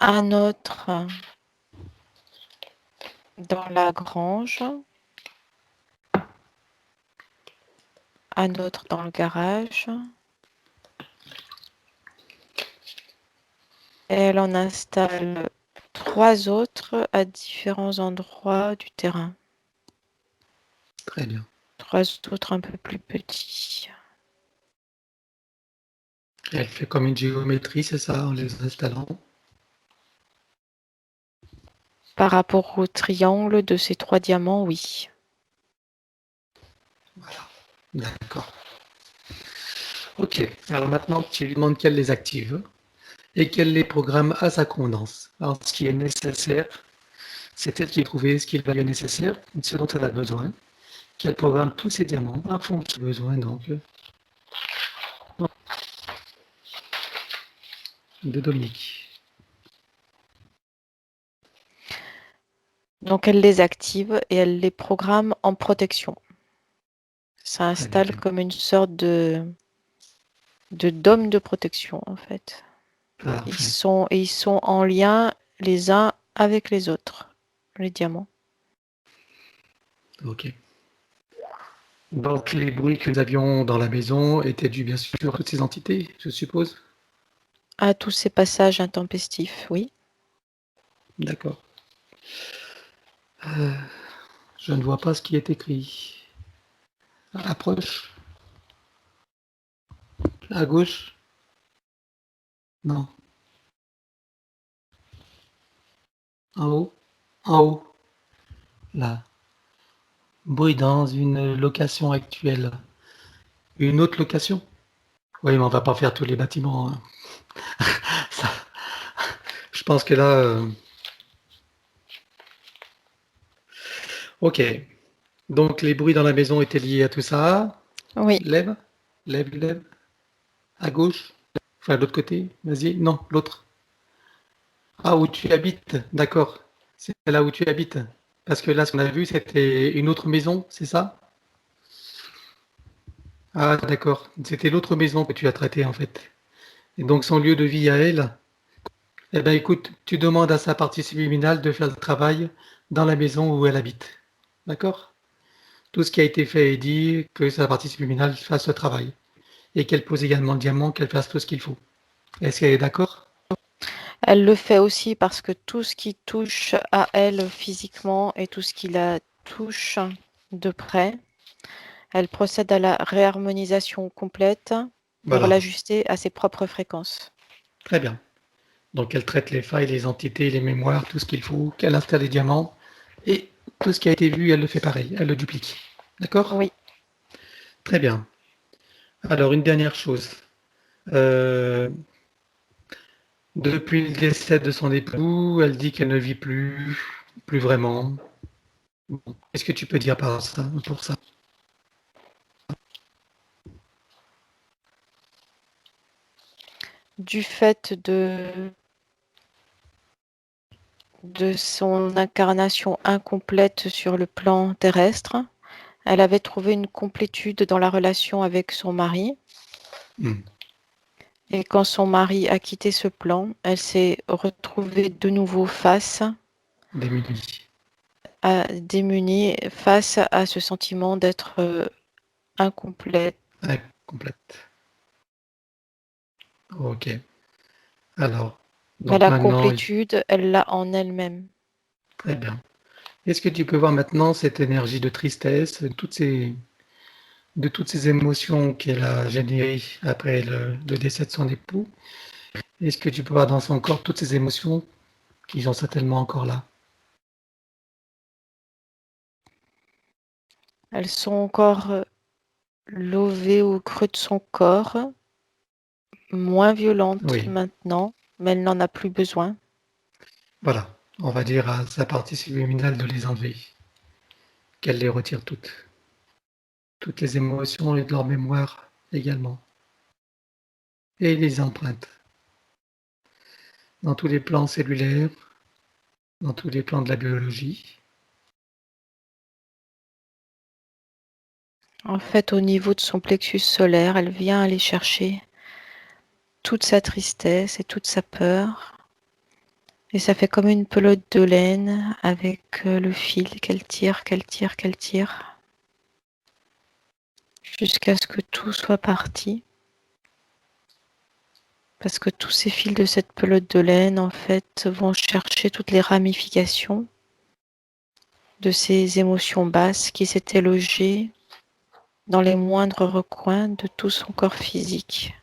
un autre dans la grange, un autre dans le garage. Et elle en installe 3 autres à différents endroits du terrain. Très bien. 3 autres un peu plus petits. Elle fait comme une géométrie, c'est ça, en les installant. Par rapport au triangle de ces 3 diamants, oui. Voilà. D'accord. Ok. Alors maintenant, tu lui demandes qu'elle les active et qu'elle les programme à sa convenance. Alors, ce qui est nécessaire, c'est elle qui a trouvé ce qu'il va lui nécessaire, ce dont elle a besoin, qu'elle programme tous ses diamants à fond de ses besoins, donc, de Dominique. Donc elle les active et elle les programme en protection. Ça Très bien. installe comme une sorte de dôme de protection en fait. Parfait. Ils sont en lien les uns avec les autres, les diamants. Ok. Donc les bruits que nous avions dans la maison étaient dus bien sûr à toutes ces entités, je suppose. À tous ces passages intempestifs, oui. D'accord. Je ne vois pas ce qui est écrit. Approche. À gauche. Non. En haut. En haut. Là. Bruit dans une location actuelle. Une autre location? Oui, mais on va pas faire tous les bâtiments, hein. Ça, je pense que là, ok. Donc les bruits dans la maison étaient liés à tout ça. Oui. Lève, lève, lève. À gauche. Enfin, de l'autre côté. Vas-y. Non, l'autre. Ah, où tu habites. D'accord. C'est là où tu habites. Parce que là, ce qu'on a vu, c'était une autre maison, c'est ça? Ah, d'accord. C'était l'autre maison que tu as traitée, en fait. Et donc, son lieu de vie à elle, eh ben, écoute, tu demandes à sa partie subliminale de faire le travail dans la maison où elle habite. D'accord? Tout ce qui a été fait est dit, que sa partie subliminale fasse le travail. Et qu'elle pose également le diamant, qu'elle fasse tout ce qu'il faut. Est-ce qu'elle est d'accord? Elle le fait aussi parce que tout ce qui touche à elle physiquement et tout ce qui la touche de près, elle procède à la réharmonisation complète pour Voilà. l'ajuster à ses propres fréquences. Très bien. Donc, elle traite les failles, les entités, les mémoires, tout ce qu'il faut, qu'elle installe les diamants. Et tout ce qui a été vu, elle le fait pareil, elle le duplique. D'accord? Oui. Très bien. Alors, une dernière chose. Euh, Depuis le décès de son époux, elle dit qu'elle ne vit plus vraiment. Bon. Qu'est-ce que tu peux dire pour ça? Du fait de son incarnation incomplète sur le plan terrestre, elle avait trouvé une complétude dans la relation avec son mari. Et quand son mari a quitté ce plan, elle s'est retrouvée de nouveau démunie face à ce sentiment d'être incomplète. Complète. Ok. Alors, Mais donc la maintenant, complétude, elle l'a en elle-même. très bien. Est-ce que tu peux voir maintenant cette énergie de tristesse, de toutes ces émotions qu'elle a générées après le décès de son époux? Est-ce que tu peux voir dans son corps toutes ces émotions qui sont certainement encore là? Elles sont encore levées au creux de son corps, moins violentes Oui, maintenant, mais elle n'en a plus besoin. voilà. On va dire à sa partie subliminale de les enlever, qu'elle les retire toutes les émotions et de leur mémoire également, et les empreintes dans tous les plans cellulaires, dans tous les plans de la biologie. En fait, au niveau de son plexus solaire, elle vient aller chercher toute sa tristesse et toute sa peur. Et ça fait comme une pelote de laine avec le fil qu'elle tire, qu'elle tire, qu'elle tire, jusqu'à ce que tout soit parti. Parce que tous ces fils de cette pelote de laine, en fait, vont chercher toutes les ramifications de ces émotions basses qui s'étaient logées dans les moindres recoins de tout son corps physique.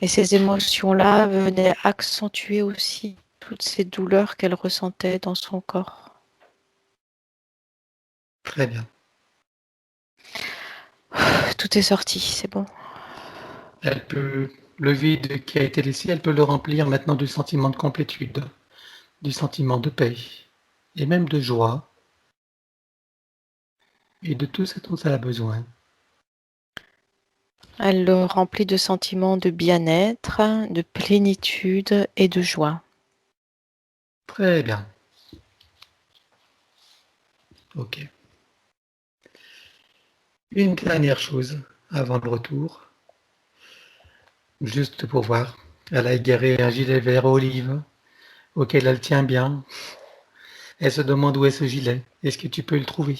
Et ces émotions-là venaient accentuer aussi toutes ces douleurs qu'elle ressentait dans son corps. Très bien. Tout est sorti, c'est bon. Elle peut, le vide qui a été laissé, elle peut le remplir maintenant du sentiment de complétude, du sentiment de paix, et même de joie, et de tout ce dont elle a besoin. Elle le remplit de sentiments de bien-être, de plénitude et de joie. Très bien. Ok. Une dernière chose avant le retour, juste pour voir. Elle a égaré un gilet vert olive auquel elle tient bien. Elle se demande où est ce gilet. Est-ce que tu peux le trouver?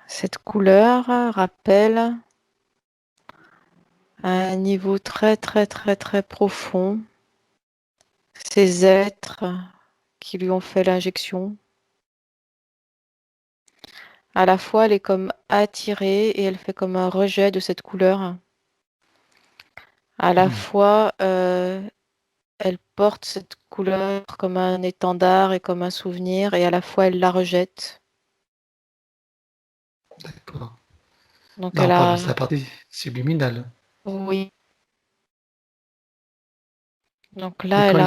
Cette couleur rappelle à un niveau très très très très profond ces êtres qui lui ont fait l'injection. À la fois, elle est comme attirée et elle fait comme un rejet de cette couleur. À la fois, elle porte cette couleur comme un étendard et comme un souvenir, et à la fois, elle la rejette. D'accord. Donc, Là, elle on parle de a, sa partie subliminale. oui. Donc Et là, quand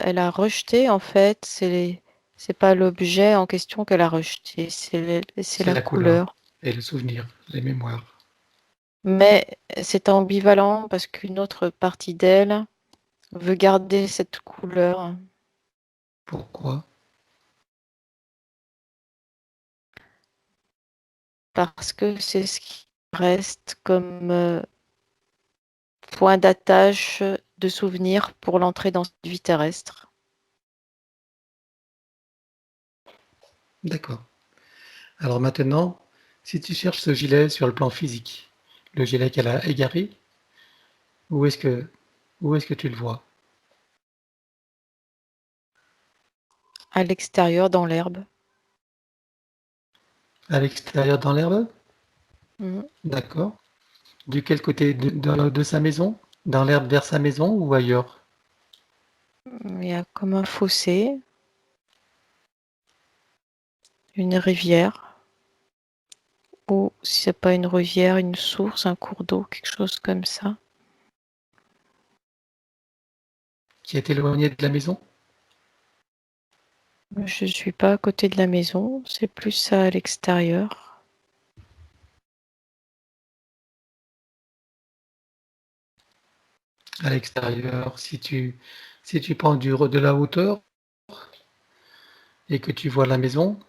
elle a rejeté, en fait, c'est pas l'objet en question qu'elle a rejeté, c'est c'est la la couleur couleur. et le souvenir, les mémoires. Mais c'est ambivalent parce qu'une autre partie d'elle veut garder cette couleur Pourquoi? parce que c'est ce qui reste comme point d'attache de souvenir pour l'entrée dans cette vie terrestre. D'accord. Alors maintenant, si tu cherches ce gilet sur le plan physique, le gilet qu'elle a égaré, où est-ce que, où est-ce que tu le vois? À l'extérieur, dans l'herbe. À l'extérieur dans l'herbe? Mhm. D'accord. Du quel côté de sa maison? Dans l'herbe vers sa maison ou ailleurs? Il y a comme un fossé, une rivière, ou si c'est pas une rivière, une source, un cours d'eau, quelque chose comme ça. Qui est éloigné de la maison? Je suis pas à côté de la maison, c'est plus ça à l'extérieur. À l'extérieur, si tu prends de la hauteur et que tu vois la maison,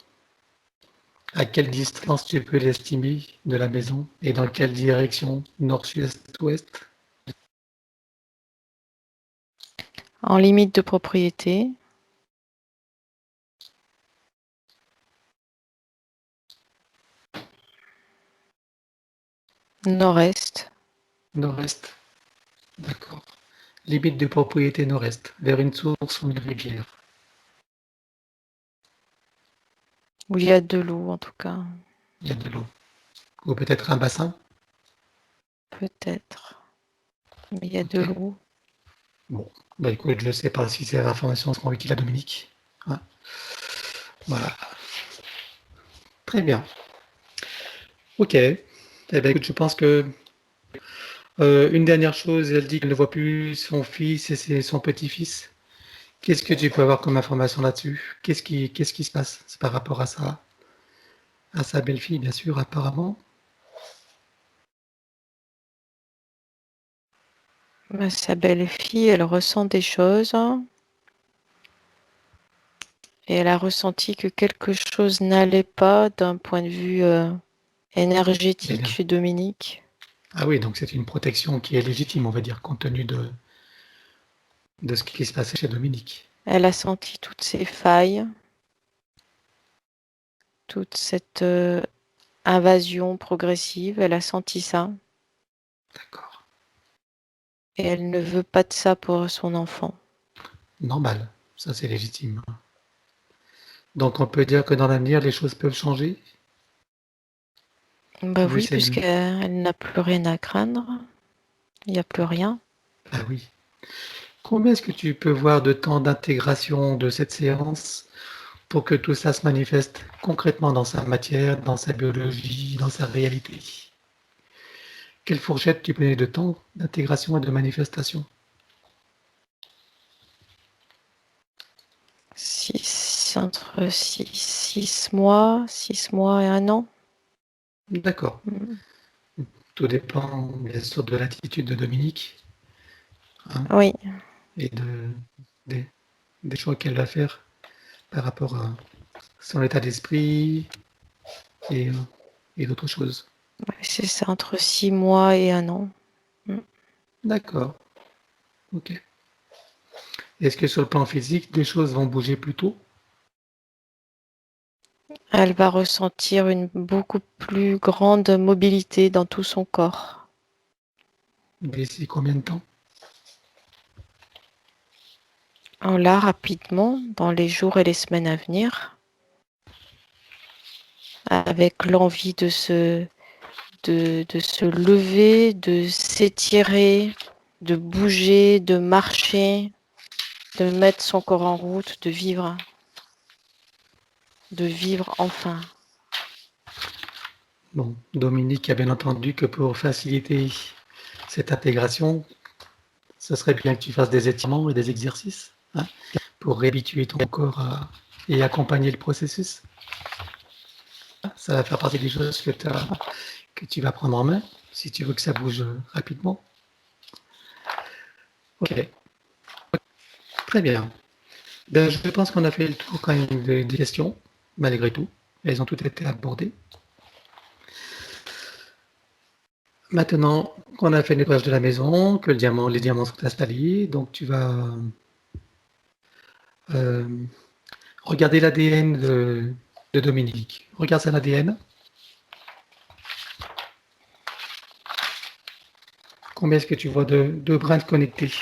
à quelle distance tu peux l'estimer de la maison et dans quelle direction? Nord, sud, est, ouest? En limite de propriété, nord-est, Nord-est. D'accord. Limite de propriété nord-est, vers une source ou une rivière. où il y a de l'eau en tout cas, Il y a de l'eau. Ou peut-être un bassin. peut-être, mais il y a de Ok. l'eau. Bon. Bah écoute, je ne sais pas si ces informations seront utiles à Dominique. Hein. Voilà. Très bien. Ok. Eh bien, écoute, je pense que une dernière chose, elle dit qu'elle ne voit plus son fils et son petit-fils. Qu'est-ce que tu peux avoir comme information là-dessus? Qu'est-ce qui se passe? C'est par rapport à sa belle-fille, bien sûr, apparemment. Sa belle-fille, elle ressent des choses et elle a ressenti que quelque chose n'allait pas d'un point de vue Eh énergétique bien. chez Dominique. Ah oui, donc c'est une protection qui est légitime, on va dire, compte tenu de ce qui se passait chez Dominique. Elle a senti toutes ces failles, toute cette invasion progressive, elle a senti ça D'accord. et elle ne veut pas de ça pour son enfant. Normal, ça c'est légitime. Donc on peut dire que dans l'avenir, les choses peuvent changer, Bah vu oui, celle... puisqu'elle n'a plus rien à craindre, il n'y a plus rien. Ah oui. Combien est-ce que tu peux voir de temps d'intégration de cette séance pour que tout ça se manifeste concrètement dans sa matière, dans sa biologie, dans sa réalité? Quelle fourchette tu peux donner de temps d'intégration et de manifestation? Entre 6 mois, 6 mois et 1 an. D'accord. Mm. Tout dépend bien sûr de l'attitude de Dominique, hein, Oui, et des, des choix qu'elle va faire par rapport à son état d'esprit et, euh, et d'autres choses. c'est ça, entre 6 mois et 1 an. Mm. D'accord, ok. Est-ce que sur le plan physique, des choses vont bouger plus tôt? Elle va ressentir une beaucoup plus grande mobilité dans tout son corps. D'ici combien de temps? Alors là, rapidement, dans les jours et les semaines à venir, avec l'envie de se lever, de s'étirer, de bouger, de marcher, de mettre son corps en route, de vivre enfin. Bon, Dominique a bien entendu que pour faciliter cette intégration, ce serait bien que tu fasses des étirements et des exercices, hein, pour réhabituer ton corps et accompagner le processus. Ça va faire partie des choses que tu vas prendre en main si tu veux que ça bouge rapidement. Ok, très bien. Ben, je pense qu'on a fait le tour quand même des questions, malgré tout. Elles ont toutes été abordées. Maintenant qu'on a fait le nettoyage de la maison, que les diamants sont installés, donc tu vas euh, regarder l'ADN de Dominique. Regarde son ADN. Combien est-ce que tu vois de brins connectés?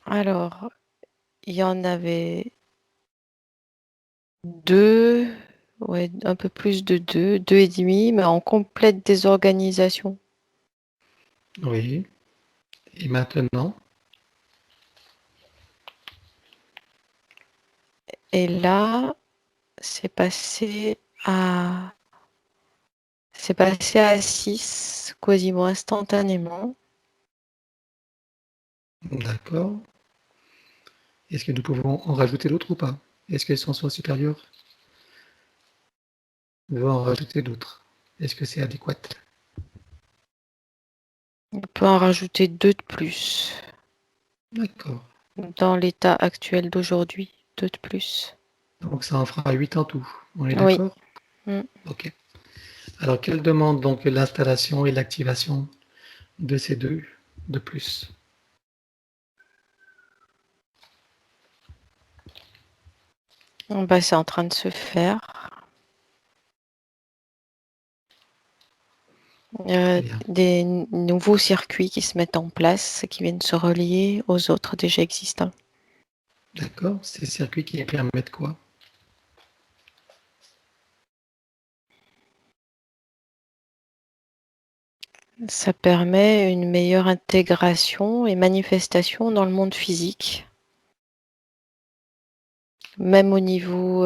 Alors, il y en avait 2, ouais, un peu plus de 2, 2,5, mais en complète désorganisation. Oui. Et maintenant? Et là, c'est passé à 6, quasiment instantanément. D'accord. Est-ce que nous pouvons en rajouter d'autres ou pas? Est-ce qu'elles sont soit supérieures? Nous devons en rajouter d'autres. Est-ce que c'est adéquat? On peut en rajouter 2 de plus. D'accord. Dans l'état actuel d'aujourd'hui, 2 de plus. Donc ça en fera 8 en tout. On est Oui. d'accord? Mm. Ok. Alors, quelle demande donc l'installation et l'activation de ces deux de plus? Bah, c'est en train de se faire. Très bien. Des nouveaux circuits qui se mettent en place, qui viennent se relier aux autres déjà existants. D'accord. Ces circuits qui permettent quoi? Ça permet une meilleure intégration et manifestation dans le monde physique. Même au niveau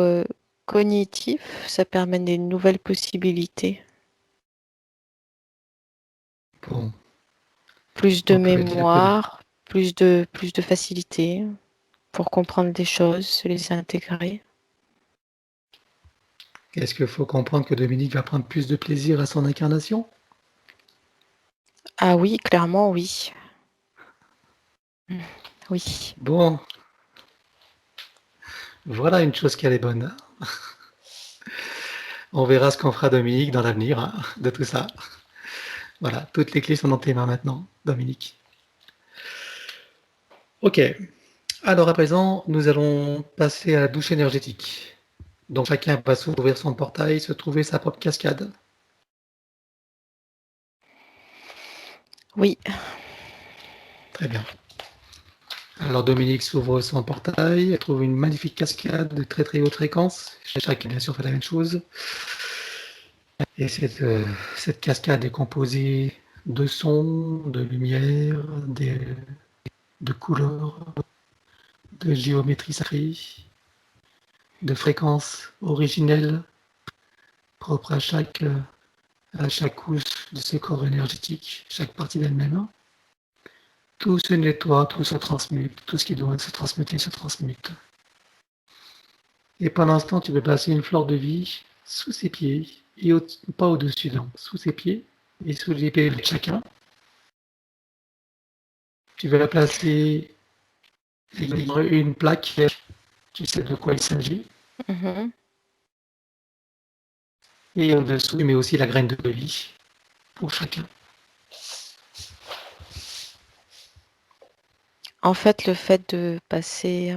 cognitif, ça permet des nouvelles possibilités. Bon, Plus de on peut dire que mémoire, plus de facilité pour comprendre des choses, se les intégrer. est-ce qu'il faut comprendre que Dominique va prendre plus de plaisir à son incarnation? Ah oui, clairement oui. Oui. Bon, voilà une chose qui est bonne. On verra ce qu'on fera Dominique dans l'avenir hein, de tout ça. Voilà, toutes les clés sont dans tes mains maintenant, Dominique. Ok. Alors à présent, nous allons passer à la douche énergétique. Donc chacun va s'ouvrir son portail, se trouver sa propre cascade. Oui. Très bien. Alors Dominique s'ouvre son portail, elle trouve une magnifique cascade de très très haute fréquence. Chacun bien sûr fait la même chose. Et cette cascade est composée de sons, de lumière, de couleurs, de géométrie sacrée, de fréquences originelles propres à chaque couche de ce corps énergétique, chaque partie d'elle-même. Tout se nettoie, tout se transmute, tout ce qui doit se transmuter se transmute. Et pendant ce temps, tu peux placer une fleur de vie sous ses pieds, et pas au-dessus, non, sous ses pieds et sous les pieds de chacun. Tu vas placer une plaque, tu sais de quoi il s'agit, Mhm. et en dessous, tu mets aussi la graine de vie pour chacun. En fait, le fait de passer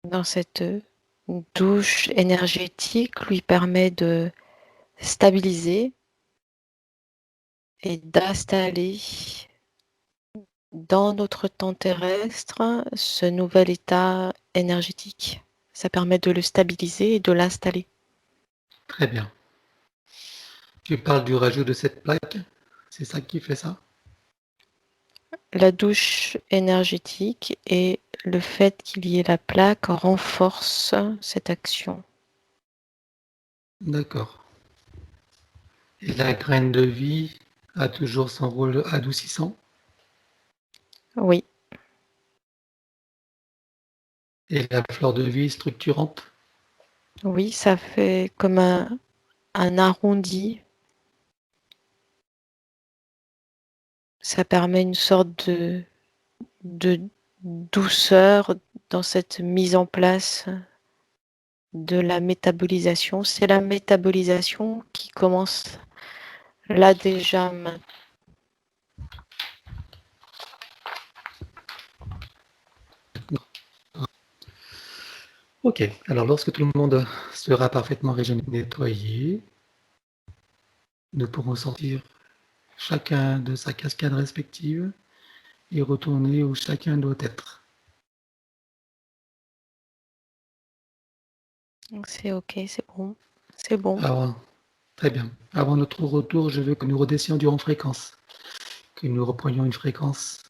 dans cette douche énergétique lui permet de stabiliser et d'installer dans notre temps terrestre ce nouvel état énergétique. Ça permet de le stabiliser et de l'installer. Très bien. Tu parles du rajout de cette plaque, c'est ça qui fait ça? La douche énergétique et le fait qu'il y ait la plaque renforce cette action. D'accord. Et la graine de vie a toujours son rôle adoucissant, Oui, et la fleur de vie structurante. oui, ça fait comme un arrondi. Ça permet une sorte de douceur dans cette mise en place de la métabolisation. C'est la métabolisation qui commence là déjà. Ok, alors lorsque tout le monde sera parfaitement régénéré, nettoyé, nous pourrons sortir chacun de sa cascade respective et retourner où chacun doit être. Donc c'est OK, c'est bon. C'est bon. Alors, très bien. Avant notre retour, je veux que nous redescendions en fréquence, que nous reprenions une fréquence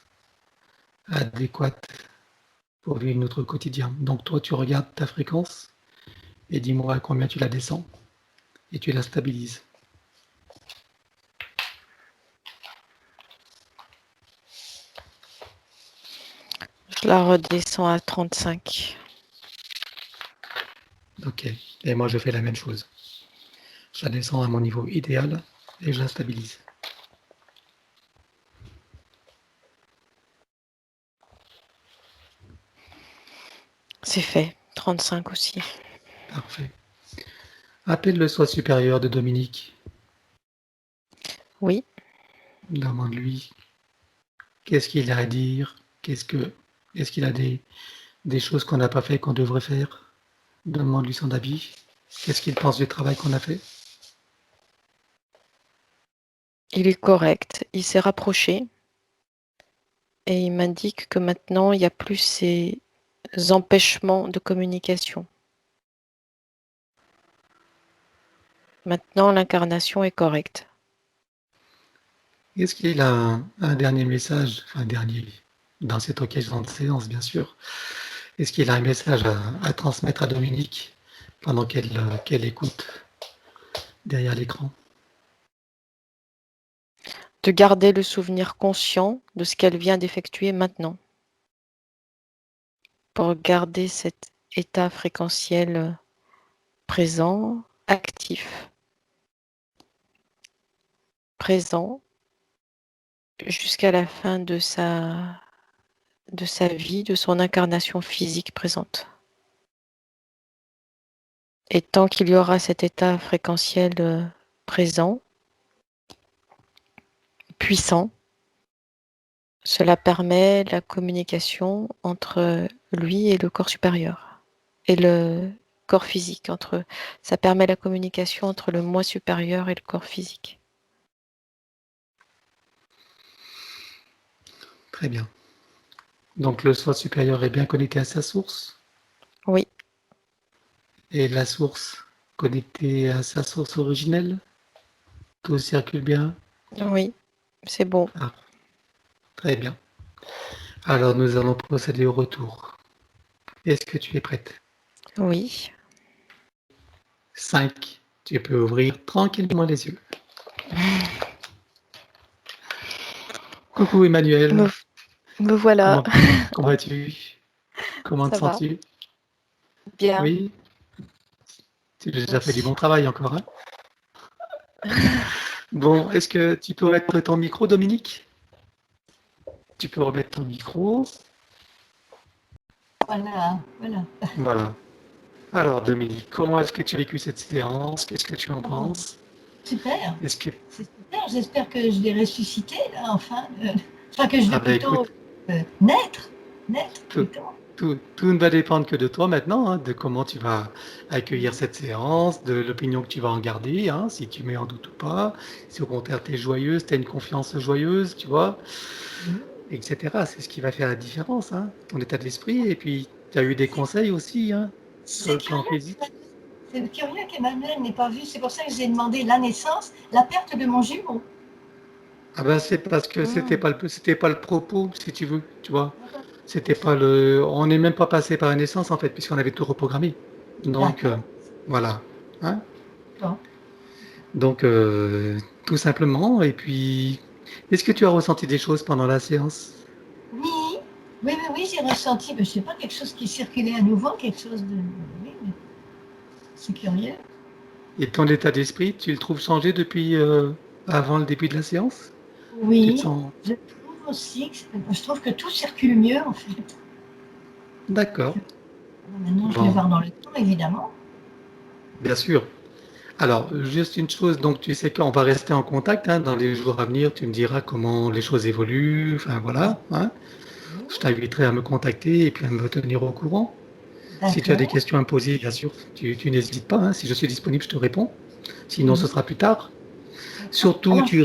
adéquate pour vivre notre quotidien. Donc toi, tu regardes ta fréquence et dis-moi à combien tu la descends et tu la stabilises. Je la redescends à 35. Ok. Et moi, je fais la même chose. Je la descends à mon niveau idéal et je la stabilise. C'est fait. 35 aussi. Parfait. Appelle le soi supérieur de Dominique. Oui. Demande-lui qu'est-ce qu'il a à dire, est-ce qu'il a des choses qu'on n'a pas fait, qu'on devrait faire. Demande-lui son avis. Qu'est-ce qu'il pense du travail qu'on a fait? Il est correct. Il s'est rapproché. Et il m'indique que maintenant, il n'y a plus ces empêchements de communication. Maintenant, l'incarnation est correcte. Est-ce qu'il a un dernier message, enfin un dernier, dans cette occasion de séance, bien sûr. Est-ce qu'il a un message à transmettre à Dominique pendant qu'elle écoute derrière l'écran? De garder le souvenir conscient de ce qu'elle vient d'effectuer maintenant. Pour garder cet état fréquentiel présent, actif, présent, jusqu'à la fin de sa vie, de son incarnation physique présente. Et tant qu'il y aura cet état fréquentiel présent, puissant, cela permet la communication entre lui et le corps supérieur et le corps physique. Ça permet la communication entre le moi supérieur et le corps physique. Très bien. Donc le soi supérieur est bien connecté à sa source Oui, et la source connectée à sa source originelle. Tout circule bien. oui, c'est bon. Ah, très bien. Alors nous allons procéder au retour. Est-ce que tu es prête? Oui. 5. Tu peux ouvrir tranquillement les yeux. Coucou Emmanuel. Me voilà. Comment vas-tu? Comment te Ça va. sens-tu? Bien. Oui? Tu as déjà fait du Merci. bon travail encore, hein? Bon, est-ce que tu peux remettre ton micro, Dominique? Tu peux remettre ton micro. Voilà, voilà. Voilà. Alors, Dominique, comment est-ce que tu as vécu cette séance? Qu'est-ce que tu en penses? Super. Est-ce que... C'est super. J'espère que je vais ressusciter, là, enfin. Enfin, que je vais Ah ben plutôt écoute, naître. tout, Plutôt. tout ne va dépendre que de toi maintenant, hein, de comment tu vas accueillir cette séance, de l'opinion que tu vas en garder, hein, si tu mets en doute ou pas, si au contraire tu es joyeuse, tu as une confiance joyeuse, tu vois, Oui. etc. C'est ce qui va faire la différence, hein, ton état d'esprit. Et puis, tu as eu des conseils aussi, hein, sur C'est le plan curieux. physique. C'est curieux qu'Emmanuel n'ait pas vu. C'est pour ça que j'ai demandé la naissance, la perte de mon jumeau. Ah ben c'est parce que Hmm. c'était pas le propos, si tu veux, tu vois. C'était pas le, on n'est même pas passé par la naissance en fait, puisqu'on avait tout reprogrammé. Donc D'accord. voilà, hein. Bon. Donc tout simplement. Et puis, est-ce que tu as ressenti des choses pendant la séance? Oui, oui, j'ai ressenti, mais je sais pas, quelque chose qui circulait à nouveau, quelque chose de. Oui, mais c'est curieux. Et ton état d'esprit, tu le trouves changé depuis avant le début de la séance? Tu te Oui, sens... je trouve aussi je trouve que tout circule mieux, en fait. D'accord. Maintenant, je vais Bon, voir dans le temps, évidemment. bien sûr. Alors, juste une chose, donc tu sais qu'on va rester en contact, hein, dans les jours à venir, tu me diras comment les choses évoluent, enfin voilà, hein. Je t'inviterai à me contacter et puis à me tenir au courant. Si tu as des D'accord. questions à me poser, bien sûr, tu n'hésites pas, hein. Si je suis disponible, je te réponds. Sinon, ce Oui, sera plus tard. d'accord. Surtout, Alors, tu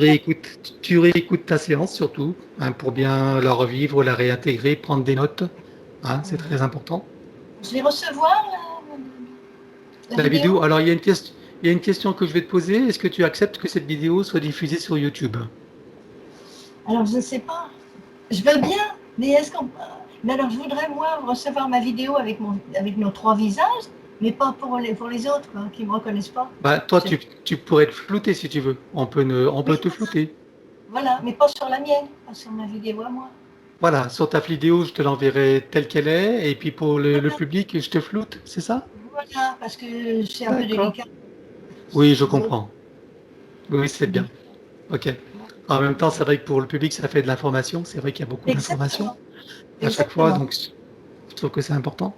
réécoutes ta séance, surtout, hein, pour bien la revivre, la réintégrer, prendre des notes, hein, c'est oui. très important. Je vais recevoir, là, La La vidéo? vidéo, alors il y a une question que je vais te poser. Est-ce que tu acceptes que cette vidéo soit diffusée sur YouTube? Alors, je ne sais pas. Je veux bien, mais est-ce qu'on... Mais alors, je voudrais, moi, recevoir ma vidéo avec nos trois visages, mais pas pour les autres, quoi, qui ne me reconnaissent pas. Bah, toi, C'est- tu pourrais te flouter si tu veux. On peut Oui, te flouter. voilà, mais pas sur la mienne, pas sur ma vidéo à moi. Voilà, sur ta vidéo, je te l'enverrai telle qu'elle est. Et puis pour le Voilà, public, je te floute, c'est ça? voilà, parce que c'est un peu D'accord. délicat. Oui, je Les autres. comprends. Oui, c'est bien. Ok. En même temps, c'est vrai que pour le public, ça fait de l'information. C'est vrai qu'il y a beaucoup d'informations Exactement, à chaque fois, exactement. donc je trouve que c'est important.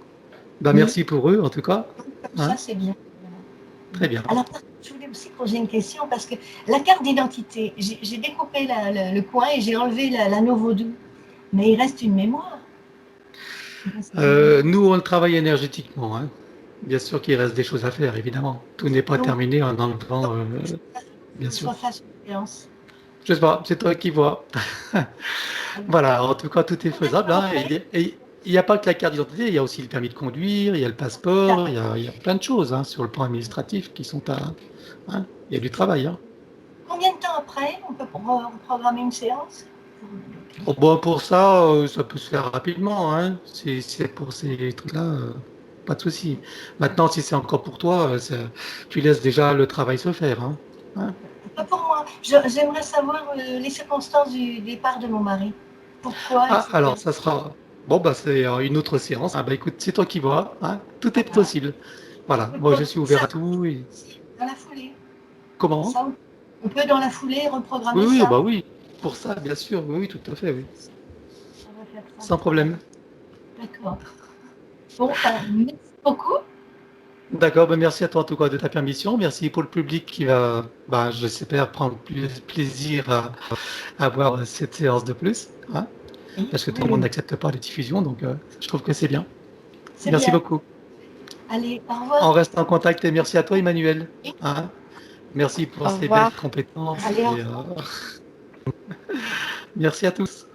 Bah, Oui, merci pour eux, en tout cas. comme ça, Hein? c'est bien. Très bien. Alors, par contre, je voulais aussi poser une question parce que la carte d'identité, j'ai découpé le coin et j'ai enlevé l'anneau vaudou, mais il reste une mémoire. Il reste une mémoire. Nous, on le travaille énergétiquement. Hein. Bien sûr qu'il reste des choses à faire, évidemment. Tout n'est pas Donc, terminé en enlevant, bien je sûr. refasse une séance. Je sais pas, c'est toi qui vois. Voilà, en tout cas, tout est Combien de faisable. temps Hein. après? Et il n'y a pas que la carte d'identité, il y a aussi le permis de conduire, il y a le passeport, il y a plein de choses hein, sur le plan administratif qui sont à. Hein. Il y a du travail. Hein. Combien de temps après on peut reprogrammer une séance? Oh, bon, pour ça, ça peut se faire rapidement. Hein. C'est pour ces trucs-là, pas de souci. Maintenant, si c'est encore pour toi, tu laisses déjà le travail se faire. Hein. Hein. Pas pour moi. J'aimerais savoir les circonstances du départ de mon mari. Pourquoi, Ah, etc. alors, ça sera. Bon, bah, c'est une autre séance. Ah, bah, écoute, c'est toi qui vois. Hein. Tout est Voilà. possible. Voilà, On moi, peut je suis ouvert ça à tout. Et... dans la foulée. Comment? Ça, on peut dans la foulée Oui, reprogrammer oui, ça. bah oui. Pour ça, bien sûr. Oui, oui, tout à fait, oui. On va faire ça. Sans problème. D'accord. Bon, ben, merci beaucoup. D'accord, bah, merci à toi en tout cas de ta permission. Merci pour le public qui va, bah, j'espère, prendre plus plaisir à voir cette séance de plus. Hein, Oui, parce que tout oui, le monde oui. n'accepte pas les diffusions, donc je trouve que c'est bien. C'est Merci bien. beaucoup. Allez, au On revoir. reste en contact et merci à toi, Emmanuel. Oui. Hein, merci pour Au ces belles revoir. compétences Allez, au et revoir. merci à tous.